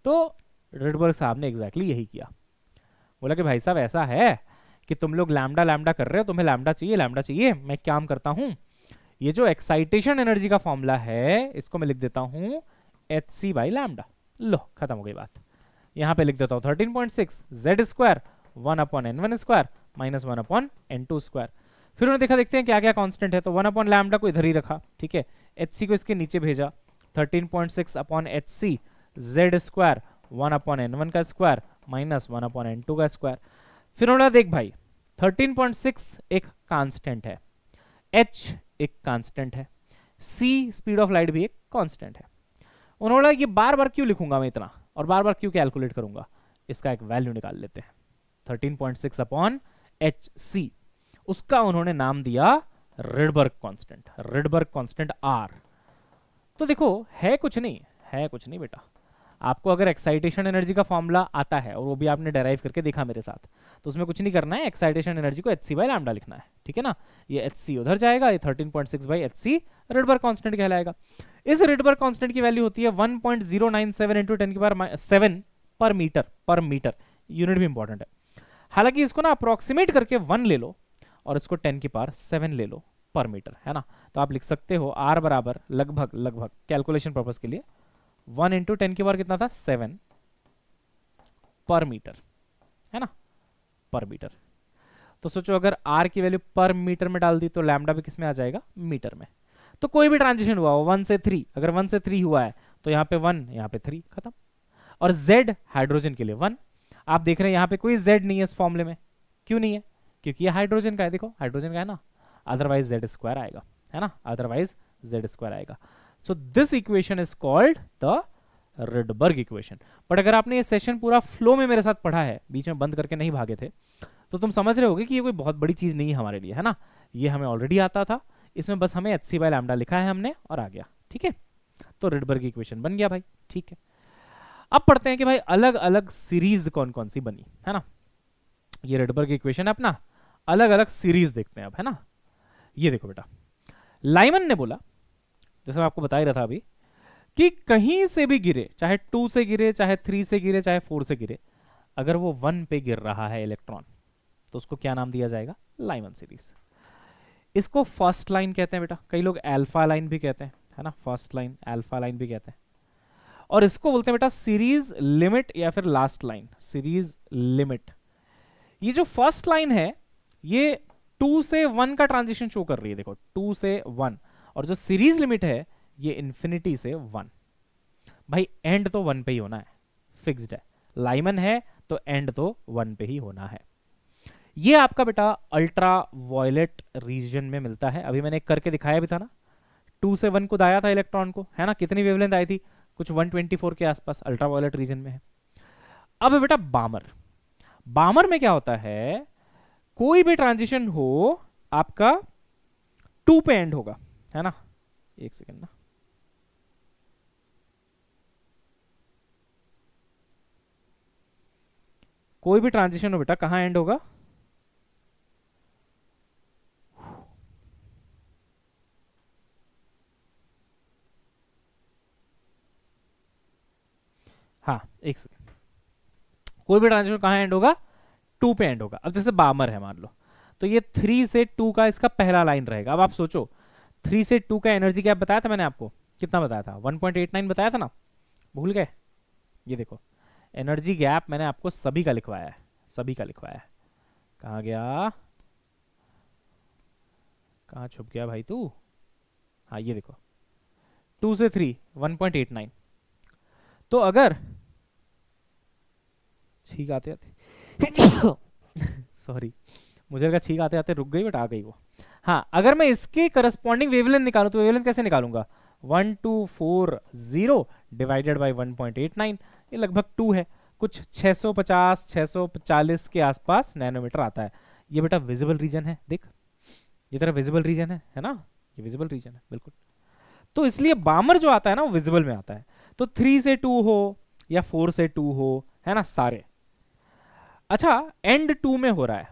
तो रिडबर्ग साहब ने एग्जैक्टली यही किया, बोला कि भाई साहब ऐसा है कि तुम लोग लैम्डा लैम्डा कर रहे हो, तुम्हें लैम्डा चाहिए, मैं काम करता हूं, ये जो एक्साइटेशन एनर्जी का फॉर्मूला है इसको मैं लिख देता हूं hc/λ। लो खत्म हो गई बात, यहां पे लिख देता हूं 13.6 Z square 1/n1 square minus 1/n2 square. फिर उन्होंने देखा, देखते हैं क्या क्या कांस्टेंट है, तो 1/λ को इधर ही रखा, ठीक है, hc को इसके नीचे भेजा, 13.6/hc Z स्क्वायर 1/n1 का स्क्वायर माइनस 1/n2 का स्क्वायर। फिर उन्होंने देख भाई 13.6 एक कांस्टेंट है, h एक कांस्टेंट है, c स्पीड ऑफ लाइट भी एक कांस्टेंट है। उन्होंने ये बार बार क्यों लिखूंगा मैं इतना और बार बार क्यों कैलकुलेट करूंगा, इसका एक वैल्यू निकाल लेते हैं, 13.6/hc, उसका उन्होंने नाम दिया Rydberg constant, Rydberg constant r। तो देखो है कुछ नहीं बेटा, आपको अगर एक्साइटेशन एनर्जी का फॉर्मूला आता है और वो भी आपने डेराइव करके देखा मेरे साथ, तो उसमें कुछ नहीं करना है, एक्साइटेशन एनर्जी को hc/λ लिखना है, ठीक है ना। ये hc उधर जाएगा, ये 13.6/hc रिडबर्ग कांस्टेंट कहलाएगा। इस रिडबर्ग कांस्टेंट की वैल्यू होती है 1.097 इंटू 10⁻7 पर मीटर, यूनिट भी इंपॉर्टेंट है। हालांकि इसको ना अप्रोक्सीमेट करके 1 ले लो और इसको 10⁻7 ले लो पर मीटर, है ना। तो आप लिख सकते हो r बराबर लगभग कैलकुलेशन पर्पस के लिए 1 इंटू 10 की पावर कितना था 7 पर मीटर, है ना, पर मीटर। तो सोचो अगर आर की वैल्यू पर मीटर में डाल दी तो लैम्डा भी किस में आ जाएगा, मीटर में। तो कोई भी ट्रांजिशन हुआ हो 1 से 3, अगर 1 से 3 हुआ है तो यहाँ पे 1, यहाँ पे 3, खत्म। और Z हाइड्रोजन के लिए 1। आप देख रहे हैं यहाँ पे कोई Z नहीं है इस फॉर्मूले में, क्यों नहीं है, क्योंकि ये हाइड्रोजन का है, देखो हाइड्रोजन का है ना, अदरवाइज जेड स्क्वायर आएगा, है ना, अदरवाइज जेड स्क्वायर आएगा। So this equation is called the Rydberg equation. But अगर आपने ये सेशन पूरा फ्लो में मेरे साथ पढ़ा है, बीच में बंद करके नहीं भागे थे, तो तुम समझ रहे होगे कि ये कोई बहुत बड़ी चीज नहीं है हमारे लिए, है ना, ये हमें ऑलरेडी आता था, इसमें बस हमें एच सी बाय लैम्डा लिखा है हमने और आ गया, ठीक है। तो रिडबर्ग इक्वेशन बन गया भाई, ठीक है। अब पढ़ते हैं कि भाई अलग अलग सीरीज कौन कौन सी बनी, है ना। ये रिडबर्ग इक्वेशन है अपना, अलग अलग सीरीज देखते हैं अब, है ना। ये देखो बेटा, लाइमन ने बोला, जैसे मैं आपको बता ही रहा था अभी, कि कहीं से भी गिरे, चाहे 2 से गिरे, चाहे 3 से गिरे, चाहे 4 से गिरे, अगर वो 1 पे गिर रहा है इलेक्ट्रॉन, तो उसको क्या नाम दिया जाएगा, लाइमन सीरीज। इसको फर्स्ट लाइन कहते हैं बेटा, कई लोग अल्फा लाइन भी कहते हैं, है ना, फर्स्ट लाइन अल्फा लाइन भी कहते हैं। और इसको बोलते हैं बेटा सीरीज लिमिट या फिर लास्ट लाइन, सीरीज लिमिट। ये जो फर्स्ट लाइन है ये 2 से 1 का ट्रांजिशन शो कर रही है, देखो 2 से 1, और जो सीरीज लिमिट है ये इंफिनिटी से 1। भाई एंड तो 1 पे ही होना है, फिक्स्ड है, लाइमन है तो एंड तो 1 पे ही होना है। ये आपका बेटा अल्ट्रा वायलेट रीजन में मिलता है, अभी मैंने करके दिखाया भी था ना, 2 से 1 को दाया था इलेक्ट्रॉन को, है ना, कितनी वेवलेंथ आई थी, कुछ 124 के आसपास, अल्ट्रा वायलेट रीजन में है। अब बेटा बामर, बामर में क्या होता है, कोई भी ट्रांजिशन हो आपका 2 पे एंड होगा, है ना, एक सेकेंड ना, कोई भी ट्रांजिशन हो बेटा कहां एंड होगा, हाँ एक सेकेंड, कोई भी ट्रांजिशन कहां एंड होगा, 2 पे एंड होगा। अब जैसे बामर है मान लो, तो ये 3 से 2 का इसका पहला लाइन रहेगा। अब आप सोचो 3 से 2 का एनर्जी गैप बताया था मैंने आपको, कितना बताया था, 1.89 बताया था ना, भूल गए। ये देखो एनर्जी गैप मैंने आपको सभी का लिखवाया है, सभी का लिखवाया है, कहाँ गया, कहाँ छुप गया भाई तू, हाँ ये देखो 2 से 3 1.89। तो अगर छींक आते आते सॉरी, मुझे लगा छींक आते आते रुक गई बट आ गई वो। हाँ अगर मैं इसके करस्पॉन्डिंग वेवलेंथ निकालूं तो वेवलेंथ कैसे निकालूंगा, 1240 डिवाइडेड बाई 1.89, ये लगभग 2 है, कुछ 650 640 के आसपास नैनोमीटर आता है। ये बेटा विजिबल रीजन है, देख ये तेरा विजिबल रीजन है ना, ये विजिबल रीजन है बिल्कुल। तो इसलिए बामर जो आता है ना वो विजिबल में आता है। तो 3 से 2 हो या 4 से 2 हो, है ना सारे। अच्छा एंड 2 में हो रहा है,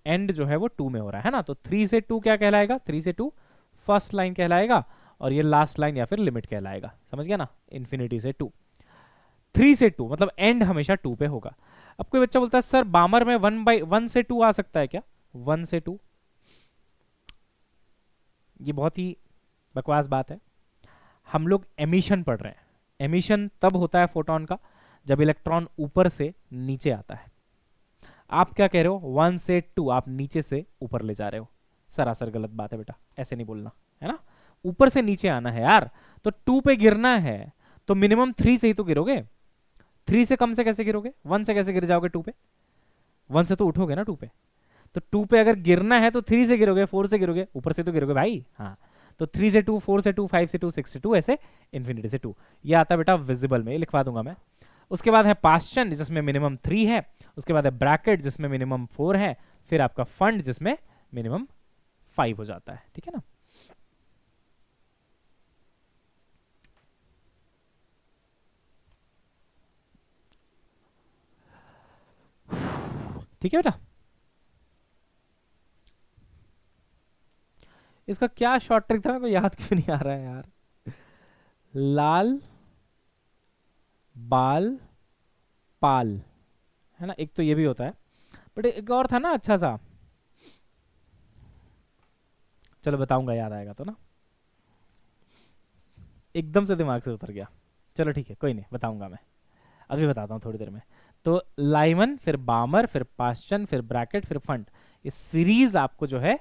एंड जो है वो 2 में हो रहा है ना, तो 3 से 2 क्या कहलाएगा, 3 से 2 फर्स्ट लाइन कहलाएगा, और ये लास्ट लाइन या फिर लिमिट कहलाएगा, समझ गया ना, इंफिनिटी से 2, 3 से 2 मतलब एंड हमेशा 2 पे होगा। अब कोई बच्चा बोलता है सर बामर में 1 से 2 आ सकता है क्या, 1 से 2, ये बहुत ही बकवास बात है। हम लोग एमिशन पढ़ रहे हैं, एमिशन तब होता है फोटोन का जब इलेक्ट्रॉन ऊपर से नीचे आता है। आप क्या कह रहे हो, 1 से 2 आप नीचे से ऊपर ले जा रहे हो, सरासर गलत बात है बेटा, ऐसे नहीं बोलना, है ना, ऊपर से नीचे आना है यार। तो 2 पे गिरना है तो मिनिमम 3 से ही तो गिरोगे, 3 से कम से कैसे गिरोगे, 1 से कैसे गिर जाओगे 2 पे, 1 से तो उठोगे ना 2 पे। तो 2 पे अगर गिरना है तो 3 से गिरोगे, 4 से गिरोगे, ऊपर से तो गिरोगे भाई, हाँ। तो 3 से 2, 4 से 2, 5 से 2, 6 से 2, ऐसे इन्फिनिटी से 2। ये आता है बेटा विजिबल में, लिखवा दूंगा मैं। उसके बाद है पास्चन जिसमें मिनिमम 3 है, उसके बाद है ब्रैकेट जिसमें मिनिमम 4 है, फिर आपका फंड जिसमें मिनिमम 5 हो जाता है, ठीक है ना। ठीक है बेटा, इसका क्या शॉर्ट ट्रिक था मेरे को याद क्यों नहीं आ रहा है यार, लाल बाल पाल, है ना, एक तो ये भी होता है, बट एक और था ना अच्छा सा, चलो बताऊंगा, याद आएगा तो ना, एकदम से दिमाग से उतर गया, चलो ठीक है कोई नहीं बताऊंगा मैं, अभी बताता हूँ थोड़ी देर में। तो लाइमन, फिर बामर, फिर पास्चन, फिर ब्रैकेट, फिर फंड, इस सीरीज आपको जो है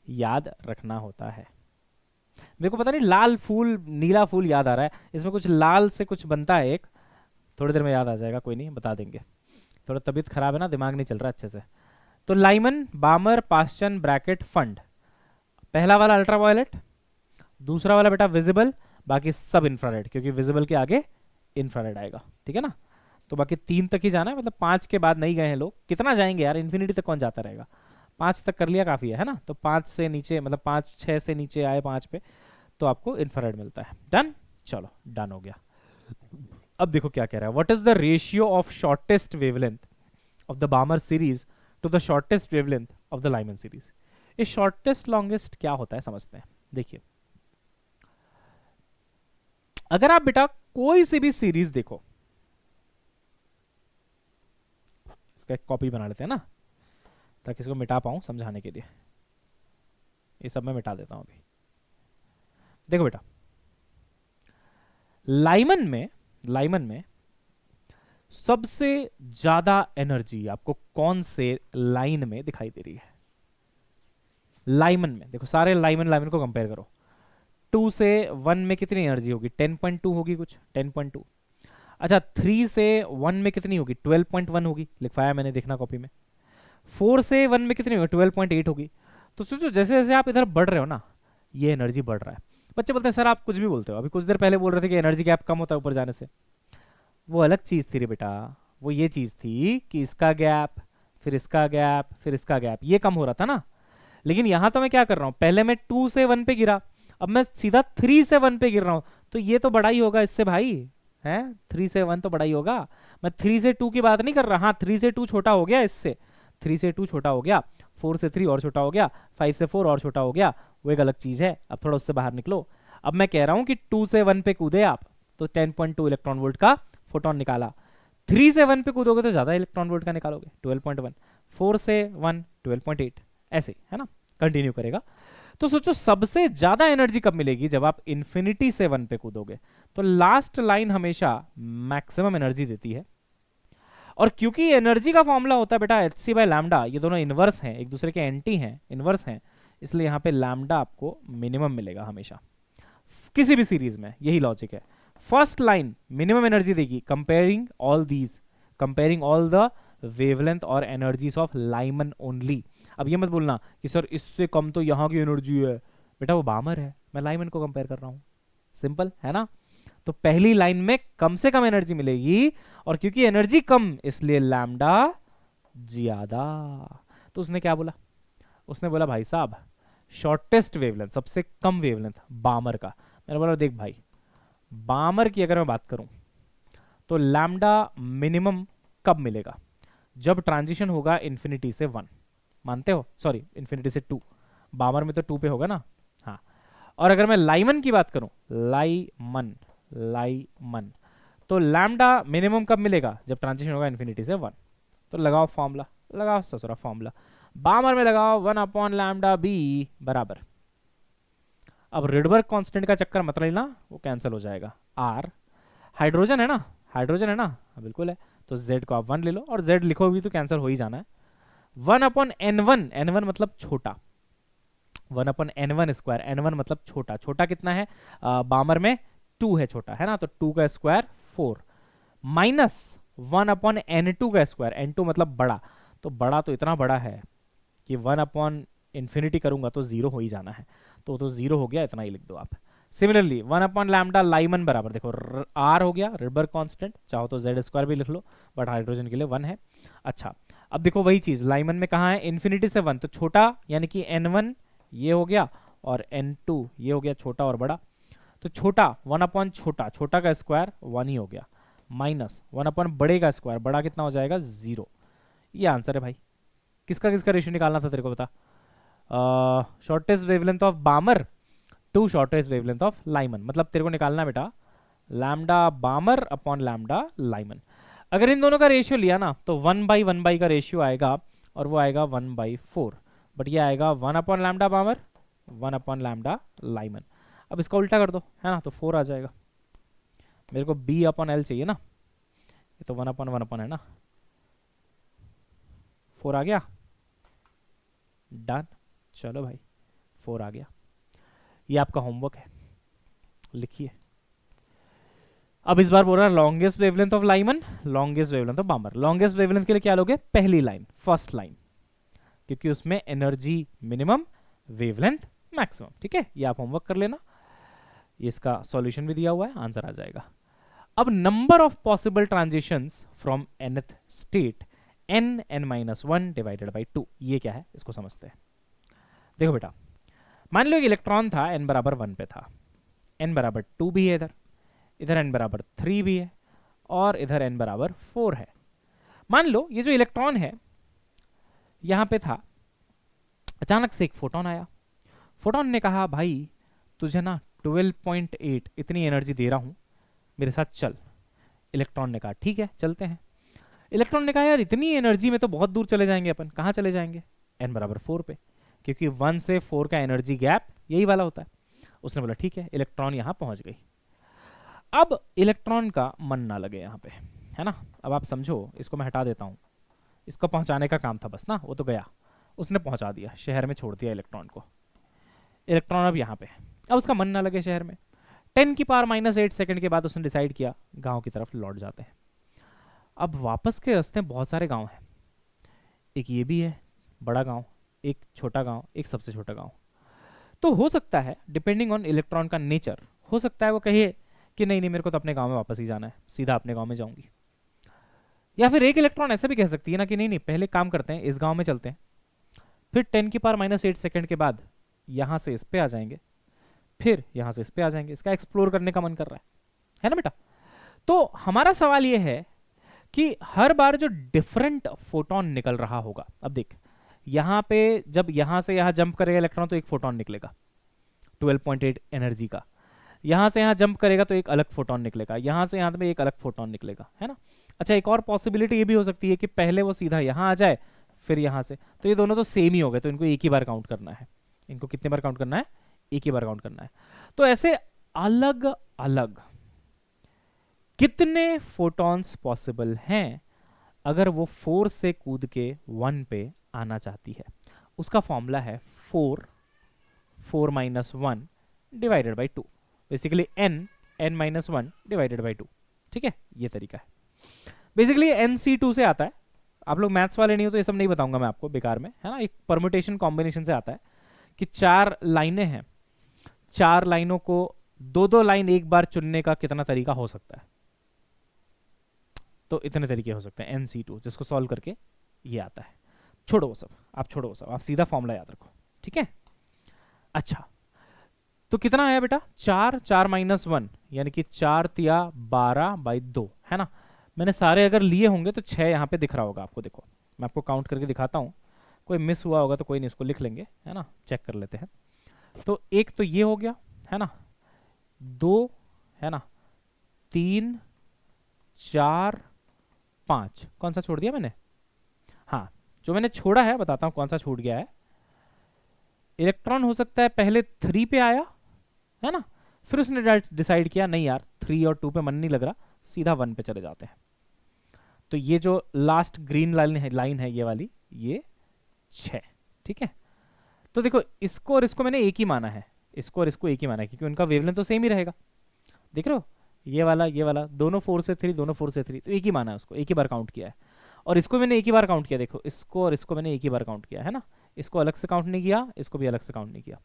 याद रखना होता है। मेरे को पता नहीं, लाल फूल नीला फूल याद आ रहा है, इसमें कुछ लाल से कुछ बनता है एक, थोड़ी देर में याद आ जाएगा, कोई नहीं बता देंगे। थोड़ा तबीयत खराब है ना, दिमाग नहीं चल रहा अच्छे से। तो लाइमन, बामर, पास्चन, ब्रैकेट, फंड। पहला वाला अल्ट्रावायलेट, दूसरा वाला बेटा विजिबल, बाकी सब इंफ्रारेड, क्योंकि विजिबल के आगे इंफ्रारेड आएगा, ठीक है ना। तो बाकी 3 तक ही जाना है, मतलब 5 के बाद नहीं गए हैं लोग, कितना जाएंगे यार, इन्फिनिटी तक कौन जाता रहेगा। 5 तक कर लिया काफ़ी है ना। तो 5 से नीचे, मतलब 5-6 से नीचे आए 5 पे, तो आपको इंफ्रारेड मिलता है। डन, चलो डन हो गया। अब देखो क्या कह रहा है, what is the ratio of shortest wavelength of the Balmer series to the shortest wavelength of the Lyman series. ये शॉर्टेस्ट लॉन्गेस्ट क्या होता है समझते हैं। देखिए, अगर आप बेटा कोई सी भी सीरीज देखो, इसका एक कॉपी बना लेते हैं ना, ताकि इसको मिटा पाऊं समझाने के लिए। ये सब मैं मिटा देता हूं अभी। देखो बेटा, लाइमन में सबसे ज्यादा एनर्जी आपको कौन से लाइन में दिखाई दे रही है। लाइमन में देखो, सारे लाइमन को कंपेयर करो। 2 से 1 में कितनी एनर्जी होगी, 10.2 होगी, कुछ 10.2। अच्छा, 3 से 1 में कितनी होगी, 12.1 होगी, लिखवाया मैंने, देखना कॉपी में। 4 से 1 में कितनी होगी, 12.8 होगी। तो सोचो, जैसे जैसे आप इधर बढ़ रहे हो ना, ये एनर्जी बढ़ रहा है। बच्चे बोलते हैं सर आप कुछ भी बोलते हो, अभी कुछ देर पहले बोल रहे थे कि एनर्जी गैप कम होता है ऊपर जाने से। वो अलग चीज़ थी रे बेटा, वो ये चीज़ थी कि इसका गैप, फिर इसका गैप, फिर इसका गैप, ये कम हो रहा था ना। लेकिन यहां तो मैं क्या कर रहा हूं, पहले मैं 2 से 1 पे गिरा, अब मैं सीधा 3 से 1 पे गिर रहा हूं, तो ये तो बड़ा ही होगा इससे भाई, है 3 से 1 तो बड़ा ही होगा। मैं 3 से 2 की बात नहीं कर रहा, हाँ 3 से 2 छोटा हो गया इससे, 3 से 2 छोटा हो गया, 4 से 3 और छोटा हो गया, 5 से 4 और छोटा हो गया, वो एक अलग चीज़ है। अब थोड़ा उससे बाहर निकलो। अब मैं कह रहा हूं कि 2 से 1 पे कूदे आप, तो 10.2 इलेक्ट्रॉन वोल्ट का फोटोन निकाला। 3 से 1 पे कूदोगे तो ज़्यादा इलेक्ट्रॉन वोल्ट का निकालोगे, 12.1। 4 से 1 12.8, ऐसे है ना, कंटिन्यू करेगा। तो सोचो सबसे ज्यादा एनर्जी कब मिलेगी, जब आप इन्फिनिटी से 1 पे कूदोगे। तो लास्ट लाइन हमेशा मैक्सिमम एनर्जी देती है। और क्योंकि एनर्जी का फॉर्मूला होता है बेटा hc बाय लैम्डा, ये दोनों इनवर्स हैं, एक दूसरे के एंटी हैं, इनवर्स हैं, इसलिए यहां पे लैम्डा आपको मिनिमम मिलेगा हमेशा किसी भी सीरीज में, यही लॉजिक है। फर्स्ट लाइन मिनिमम एनर्जी देगी, कंपेयरिंग ऑल द वेवलेंथ और एनर्जीज ऑफ लाइमन ओनली। अब ये मत बोलना कि सर इससे कम तो यहाँ की एनर्जी है, बेटा वो बामर है, मैं लाइमन को कंपेयर कर रहा हूँ, सिंपल है ना। तो पहली लाइन में कम से कम एनर्जी मिलेगी, और क्योंकि एनर्जी कम इसलिए लैम्डा ज्यादा। तो उसने क्या बोला, उसने बोला भाई साहब शॉर्टेस्ट वेवलेंथ, सबसे कम वेवलेंथ बामर का। मैंने बोला देख भाई, बामर की अगर मैं बात करूं तो लैम्डा मिनिमम कब मिलेगा, जब ट्रांजिशन होगा इन्फिनिटी से 1, मानते हो, सॉरी इन्फिनिटी से 2, बामर में तो 2 पे होगा ना, हाँ। और अगर मैं लाइमन की बात करूं, लाइमन तो लैम्डा मिनिमम कब मिलेगा, जब ट्रांजिशन होगा इन्फिनिटी से 1। तो लगाओ फॉर्मूला, लगाओ ससुरा फॉर्मूला, बामर में लगाओ 1 अपॉन लैम्डा बी बराबर। अब रिडबर्ग कांस्टेंट का चक्कर मत लेना, वो कैंसिल हो जाएगा। आर हाइड्रोजन है ना, हाँ, बिल्कुल है, तो z को आप 1 ले लो, और z लिखो भी तो कैंसिल हो ही जाना है। 1 अपॉन n1 मतलब छोटा, 1 अपॉन n1 स्क्वायर, n1 मतलब छोटा, छोटा कितना है, बामर में 2 है छोटा, है ना, तो 2 का स्क्वायर 4, माइनस 1 अपॉन n2 का स्क्वायर, n2 मतलब बड़ा, तो बड़ा तो इतना बड़ा है कि 1 अपॉन इन्फिनिटी करूंगा तो 0 हो ही जाना है, तो 0 हो गया, इतना ही लिख दो आप। सिमिलरली 1 अपॉन लैम्डा लाइमन बराबर, देखो r हो गया रिडबर्ग कांस्टेंट, चाहो तो z स्क्वायर भी लिख लो, बट हाइड्रोजन के लिए 1 है। अच्छा, अब देखो वही चीज लाइमन में कहाँ है, इन्फिनिटी से 1, तो छोटा यानी कि n1 ये हो गया, और n2 ये हो गया, छोटा और बड़ा। तो छोटा 1 अपॉन छोटा, छोटा का स्क्वायर 1 ही हो गया, माइनस 1 अपॉन बड़े का स्क्वायर, बड़ा कितना हो जाएगा 0। ये आंसर है भाई। किसका किसका रेशियो निकालना था तेरे को बता, shortest wavelength of Balmer to shortest wavelength of Lyman, मतलब तेरे को निकालना बेटा lambda Balmer upon lambda Lyman. अगर इन दोनों का रेशियो लिया ना तो 1/1 का रेशियो आएगा, और वो आएगा 1/4, बट ये आएगा 1 upon lambda बामर 1 upon lambda Lyman. अब इसका उल्टा कर दो, है ना, तो 4 आ जाएगा। मेरे को b अपॉन l चाहिए ना, ये तो 1 अपॉन 1 अपॉन है ना, 4 आ गया, डन। चलो भाई 4 आ गया। ये आपका होमवर्क है, लिखिए। अब इस बार बोल रहा है longest wavelength of Lyman, longest wavelength of बामर। Longest wavelength के लिए क्या लोगे, पहली लाइन, फर्स्ट लाइन, क्योंकि उसमें एनर्जी मिनिमम, वेवलेंथ मैक्सिमम। ठीक है, ये आप होमवर्क कर लेना। ये इसका सॉल्यूशन भी दिया हुआ है, आंसर आ जाएगा। अब number of possible transitions from nth state n(n-1) divided by 2, ये क्या है इसको समझते हैं। देखो बेटा, मान लो एक इलेक्ट्रॉन था n बराबर 1 पे था, n बराबर 2 भी है इधर, इधर n बराबर 3 भी है, और इधर n बराबर 4 है। मान लो ये जो इलेक्ट्रॉन है यहां पे था, अचानक से एक फोटोन आया। फोटोन ने कहा भाई तुझे ना 12.8 इतनी एनर्जी दे रहा हूं, मेरे साथ चल। इलेक्ट्रॉन ने कहा ठीक है चलते हैं। इलेक्ट्रॉन ने कहा यार इतनी एनर्जी में तो बहुत दूर चले जाएंगे अपन, कहाँ चले जाएंगे, n बराबर 4 पे, क्योंकि 1 से 4 का एनर्जी गैप यही वाला होता है। उसने बोला ठीक है, इलेक्ट्रॉन यहाँ पहुंच गई। अब इलेक्ट्रॉन का मन ना लगे यहाँ पे, है ना। अब आप समझो, इसको मैं हटा देता हूँ, इसको पहुंचाने का काम था बस ना, वो तो गया, उसने पहुंचा दिया, शहर में छोड़ दिया इलेक्ट्रॉन को। इलेक्ट्रॉन अब यहाँ पे, अब उसका मन ना लगे शहर में। 10⁻⁻8 सेकंड के बाद उसने डिसाइड किया गांव की तरफ लौट जाते हैं। अब वापस के रास्ते बहुत सारे गांव हैं, एक ये भी है बड़ा गांव, एक छोटा गांव, एक सबसे छोटा गांव। तो हो सकता है डिपेंडिंग ऑन इलेक्ट्रॉन का नेचर, हो सकता है वो कहे कि नहीं नहीं मेरे को तो अपने गांव में वापस ही जाना है, सीधा अपने गांव में जाऊंगी। या फिर एक इलेक्ट्रॉन ऐसा भी कह सकती है ना कि नहीं नहीं पहले काम करते हैं, इस गांव में चलते हैं, फिर 10⁻⁻8 सेकंड के बाद यहां से इस पे आ जाएंगे, फिर यहां से इस पे आ जाएंगे, इसका एक्सप्लोर करने का मन कर रहा है ना बेटा। तो हमारा सवाल यह है कि हर बार जो डिफरेंट फोटोन निकल रहा होगा, अब देख यहां पे जब यहां से यहां जंप करेगा इलेक्ट्रॉन तो एक फोटोन निकलेगा 12.8 एनर्जी का, यहां से यहां जंप करेगा तो एक अलग फोटोन निकलेगा, यहां से यहां पे एक अलग फोटोन निकलेगा, है ना। अच्छा एक और पॉसिबिलिटी ये भी हो सकती है कि पहले वो सीधा यहां आ जाए फिर यहां से, तो ये दोनों तो सेम ही हो गए, तो इनको एक ही बार काउंट करना है। इनको कितने बार काउंट करना है, एक ही बार काउंट करना है। तो ऐसे अलग अलग कितने फोटॉन्स पॉसिबल हैं अगर वो 4 से कूद के 1 पे आना चाहती है। उसका फॉर्मूला है 4 - 1 divided by 2, basically n(n-1) divided by 2। ठीक है, ये तरीका है। बेसिकली nc2 से आता है, आप लोग मैथ्स वाले नहीं हो तो ये सब नहीं बताऊंगा मैं आपको बेकार में, है ना। एक परम्यूटेशन कॉम्बिनेशन से आता है कि 4 लाइनें हैं, 4 लाइनों को 2-2 लाइन एक बार चुनने का कितना तरीका हो सकता है, तो इतने तरीके हो सकते हैं nc2, जिसको सॉल्व करके ये आता है। छोड़ो वो सब, आप छोड़ो वो सब, आप सीधा फॉर्मूला याद रखो, ठीक है। अच्छा तो कितना आया बेटा, 4 यानी कि 4 तिया 12/2, है ना। मैंने सारे अगर लिए होंगे तो 6 यहाँ पे दिख रहा होगा आपको, देखो मैं आपको काउंट करके दिखाता हूँ, कोई मिस हुआ होगा तो कोई नहीं, इसको लिख लेंगे, है ना, चेक कर लेते हैं। तो एक तो ये हो गया, है ना, 2, है ना, 3, 4, 5, कौन सा छोड़ दिया मैंने, हाँ जो मैंने छोड़ा है बताता हूँ कौन सा छूट गया है। इलेक्ट्रॉन हो सकता है पहले 3 पे आया, है ना, फिर उसने डिसाइड किया नहीं यार 3 और 2 पे मन नहीं लग रहा, सीधा 1 पे चले जाते हैं। तो ये जो लास्ट ग्रीन लाइन है ये वाली, ये 6, ठीक है। तो देखो इसको और इसको मैंने एक ही माना है, इसको और इसको एक ही माना है, क्योंकि उनका वेवलेंथ तो सेम ही रहेगा। देख रहे हो, ये वाला दोनों 4 से 3, दोनों 4 से 3, तो एक ही माना है उसको, एक ही बार काउंट किया है। और इसको मैंने एक ही बार काउंट किया, देखो इसको और इसको मैंने एक ही बार काउंट किया है ना, इसको अलग से काउंट नहीं किया, इसको भी अलग से काउंट नहीं किया।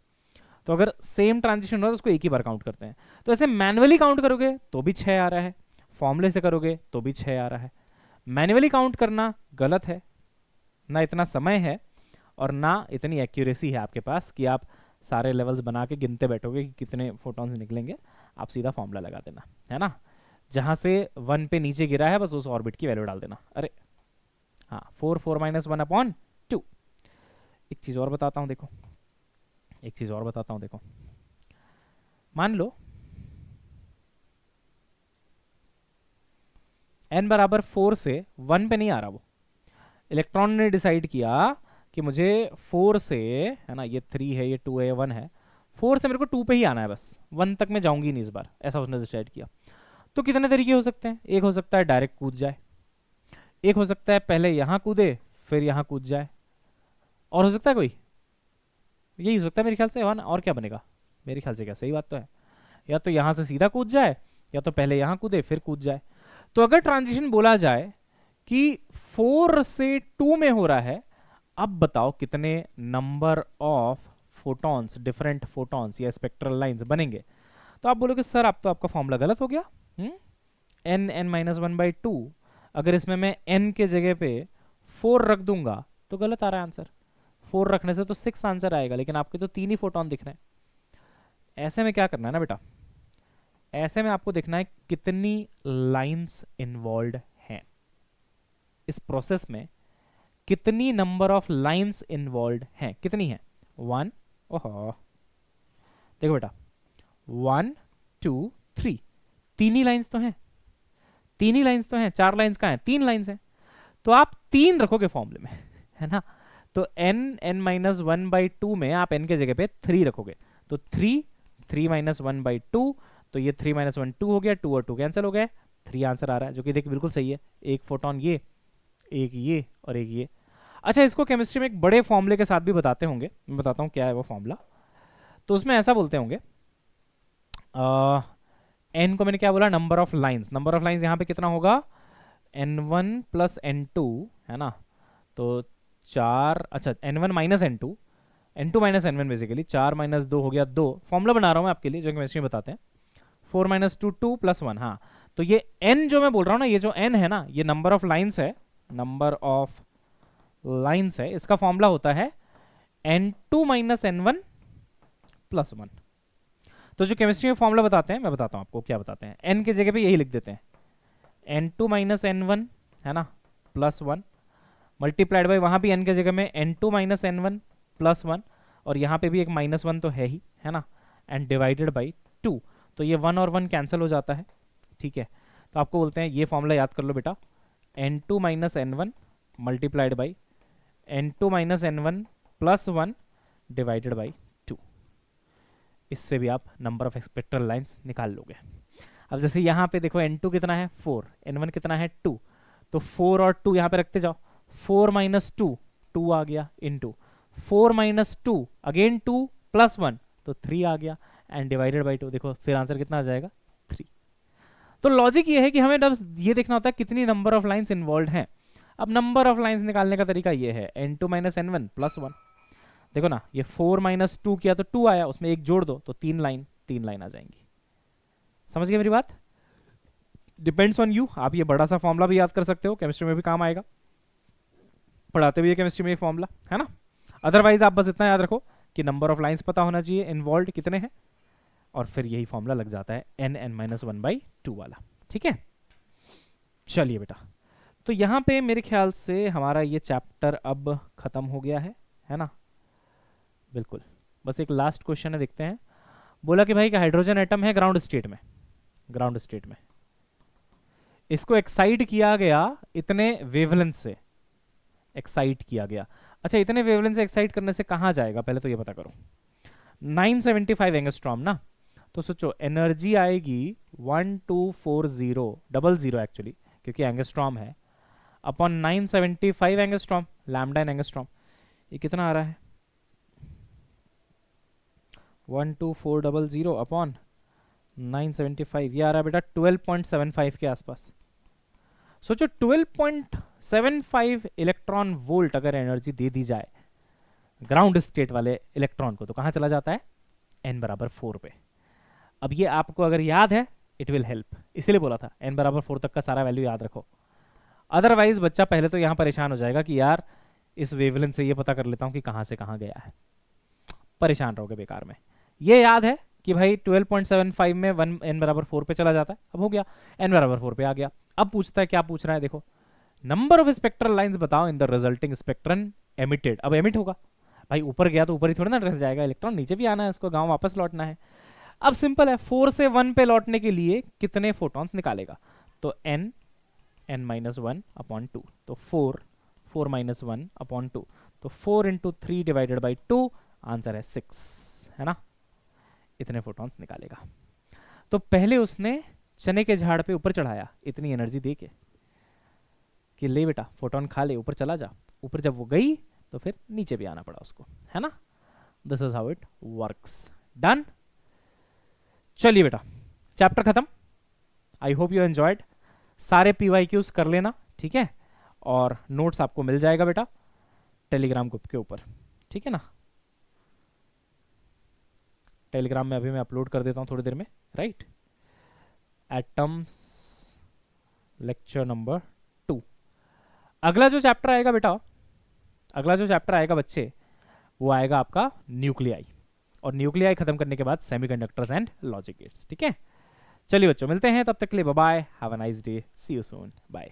तो अगर सेम ट्रांजिशन हो तो उसको एक ही बार काउंट करते हैं। तो ऐसे मैनुअली काउंट करोगे तो भी 6 आ रहा है, फॉर्मूले से करोगे तो भी 6 आ रहा है। मैनुअली काउंट करना गलत है, ना इतना समय है और ना इतनी एक्यूरेसी है आपके पास कि आप सारे लेवल्स बना के गिनते बैठोगे कि कितने फोटॉन्स निकलेंगे। आप सीधा फॉर्मूला लगा देना, है ना, जहां से 1 पे नीचे गिरा है बस उस ऑर्बिट की वैल्यू डाल देना। अरे हाँ, 4 - 1/2। एक चीज़ और बताता हूँ, देखो एक चीज़ और बताता हूँ, देखो मान लो n बराबर 4 से 1 पे नहीं आ रहा, वो इलेक्ट्रॉन ने डिसाइड किया कि मुझे 4 से, है ना, ये 3 है, ये 2 है, ये 1 है, 4 से मेरे को 2 पे ही आना है बस, 1 तक मैं जाऊंगी नहीं इस बार, ऐसा उसने डिसाइड किया। तो कितने तरीके हो सकते हैं, एक हो सकता है डायरेक्ट कूद जाए, एक हो सकता है पहले यहाँ कूदे फिर यहाँ कूद जाए, और हो सकता है कोई, यही हो सकता है मेरे ख्याल से, और क्या बनेगा मेरे ख्याल से, क्या सही बात तो है, या तो यहाँ से सीधा कूद जाए, या तो पहले यहाँ कूदे फिर कूद जाए। तो अगर ट्रांजिशन बोला जाए कि 4 से 2 में हो रहा है, अब बताओ कितने number of photons, different photons या स्पेक्ट्रल लाइंस बनेंगे। तो आप बोलोगे सर आप तो आपका फॉर्मूला गलत हो गया, N N minus one by two, अगर इसमें मैं n के जगह पे 4 रख दूंगा तो गलत आ रहा है आंसर। 4 रखने से तो 6 आंसर आएगा, लेकिन आपके तो 3 ही फोटोन दिख रहे हैं। ऐसे में क्या करना है ना बेटा, ऐसे में आपको देखना है कितनी लाइंस इन्वॉल्व हैं इस प्रोसेस में, कितनी नंबर ऑफ लाइंस इन्वॉल्व हैं, कितनी है 1, ओहो देखो बेटा 1 2 3, तीन ही लाइंस तो हैं, तीन ही लाइंस तो हैं, 4 लाइंस कहाँ हैं, 3 लाइंस हैं, तो आप 3 रखोगे फॉर्मूले में, है ना। तो n minus one by to में आप n के जगह पे 3 रखोगे, तो 3 माइनस वन बाई टू, तो ये 3 माइनस वन 2 हो गया, 2 और 2 कैंसिल हो गए, 3 आंसर आ रहा है, जो कि देखिए बिल्कुल सही है। एक फोटोन ये, एक ये और एक ये। अच्छा, इसको केमिस्ट्री में एक बड़े फॉर्मूले के साथ भी बताते होंगे, मैं बताता हूँ क्या है वो फॉर्मूला। तो उसमें ऐसा बोलते होंगे, n को मैंने क्या बोला, number of lines, number of lines यहाँ पे कितना होगा n1 प्लस n2, है ना, तो 4, अच्छा n1 minus n2 minus n1 basically, 4 minus 2 हो गया 2, फॉर्मूला बना रहा हूँ मैं आपके लिए जो केमिस्ट्री में बताते हैं, 4 माइनस 2 2 प्लस 1, हाँ। तो ये n जो मैं बोल रहा हूँ ना, ये जो n है ना, ये नंबर ऑफ लाइंस है, नंबर ऑफ लाइंस है, इसका फॉर्मूला होता है n2 माइनस n1 प्लस 1। तो जो केमिस्ट्री में फॉर्मूला बताते हैं, मैं बताता हूँ आपको क्या बताते हैं, n के जगह पे यही लिख देते हैं, n2 माइनस n1, है ना, प्लस 1, मल्टीप्लाइड बाई वहाँ भी n के जगह में n2 माइनस n1 प्लस 1, और यहाँ पे भी एक माइनस 1 तो है ही, है ना, एंड डिवाइडेड बाई 2, तो ये 1 और 1 कैंसिल हो जाता है, ठीक है। तो आपको बोलते हैं ये फॉर्मूला याद कर लो बेटा, n2 minus n1 multiplied by n2 minus n1 plus 1 divided by 2। इससे भी आप नंबर ऑफ स्पेक्ट्रल लाइंस निकाल लोगे। अब जैसे यहाँ पे देखो n2 कितना है 4, n1 कितना है 2, तो 4 और 2 यहाँ पे रखते जाओ, 4 माइनस 2 2 आ गया, इनटू 4 माइनस 2 अगेन 2 प्लस 1, तो 3 आ गया, एंड डिवाइडेड बाई 2, देखो फिर आंसर कितना आ जाएगा 3। तो लॉजिक ये है कि हमें बस ये देखना होता है कितनी नंबर ऑफ लाइंस इन्वॉल्व हैं। अब नंबर ऑफ लाइंस निकालने का तरीका ये है, n2 माइनस n1 प्लस 1, देखो ना, ये 4 माइनस 2 किया तो 2 आया, उसमें एक जोड़ दो तो 3 लाइन आ जाएंगी। समझ गए मेरी बात? डिपेंड्स ऑन यू, आप ये बड़ा सा फॉर्मूला भी याद कर सकते हो, केमिस्ट्री में भी काम आएगा, पढ़ाते भी है केमिस्ट्री में ये फॉर्मूला, है ना। अदरवाइज आप बस इतना याद रखो कि नंबर ऑफ लाइंस पता होना चाहिए इन्वॉल्व कितने हैं, और फिर यही फॉर्मूला लग जाता है n minus one by to वाला, ठीक है। चलिए बेटा, तो यहाँ पे मेरे ख्याल से हमारा ये चैप्टर अब खत्म हो गया है ना, बिल्कुल। बस एक लास्ट क्वेश्चन है, देखते हैं। बोला कि भाई का हाइड्रोजन एटम है ग्राउंड स्टेट में, इसको एक्साइट किया गया इतने वेवलेंथ से, एक्साइट किया गया। अच्छा, इतने वेवलेंथ से एक्साइट करने से कहाँ जाएगा, पहले तो ये पता करो। 975 एंगस्ट्रॉम ना, तो सोचो एनर्जी आएगी 1240 एक्चुअली, क्योंकि एंगस्ट्रॉम है, अपॉन 975 एंगस्ट्रॉम, लैम्डा इन एंगस्ट्रॉम, ये कितना आ रहा है 12400 अपॉन 975, ये आ रहा है बेटा 12.75 के आसपास। सोचो 12.75 इलेक्ट्रॉन वोल्ट अगर एनर्जी दे दी जाए ग्राउंड स्टेट वाले इलेक्ट्रॉन को, तो कहाँ चला जाता है n बराबर 4 पे। अब ये आपको अगर याद है इट विल हेल्प, इसलिए बोला था n बराबर 4 तक का सारा वैल्यू याद रखो। अदरवाइज बच्चा पहले तो यहाँ परेशान हो जाएगा कि यार इस वेवलेंथ से ये पता कर लेता हूँ कि कहाँ से कहाँ गया है, परेशान रहोगे बेकार में। ये याद है कि भाई 12.75 में 1 n बराबर 4 पे चला जाता है, अब हो गया n बराबर 4 पे आ गया। अब पूछता है, क्या पूछ रहा है देखो, नंबर ऑफ स्पेक्ट्रल लाइंस बताओ in the resulting spectrum emitted. अब एमिट होगा भाई, ऊपर गया तो ऊपर ही थोड़ा ना रह जाएगा इलेक्ट्रॉन, नीचे भी आना है, उसको गांव वापस लौटना है। अब सिंपल है, 4 से 1 पे लौटने के लिए कितने फोटॉन्स निकालेगा, तो n माइनस 1 अपॉन 2, तो 4 माइनस 1 अपॉन 2, तो 4 इंटू 3 डिवाइडेड बाई 2, आंसर है 6, है ना, इतने फोटॉन्स निकालेगा। तो पहले उसने चने के झाड़ पे ऊपर चढ़ाया इतनी एनर्जी दे के कि ले बेटा फोटोन खा ले, ऊपर चला जा, ऊपर जब वो गई तो फिर नीचे भी आना पड़ा उसको, है ना। This is how it works. Done. चलिए बेटा, चैप्टर खत्म। I hope you enjoyed. सारे PYQs कर लेना, ठीक है, और नोट्स आपको मिल जाएगा बेटा टेलीग्राम ग्रुप के ऊपर, ठीक है ना। टेलीग्राम में अभी मैं अपलोड कर देता हूँ थोड़ी देर में, राइट। Atoms lecture number 2। अगला जो चैप्टर आएगा बेटा, अगला जो चैप्टर आएगा बच्चे, वो आएगा आपका न्यूक्लियाई, और न्यूक्लियाई खत्म करने के बाद सेमीकंडक्टर्स एंड लॉजिक गेट्स, ठीक है। चलिए बच्चों, मिलते हैं, तब तक के लिए bye bye, have a nice day, see you soon, bye.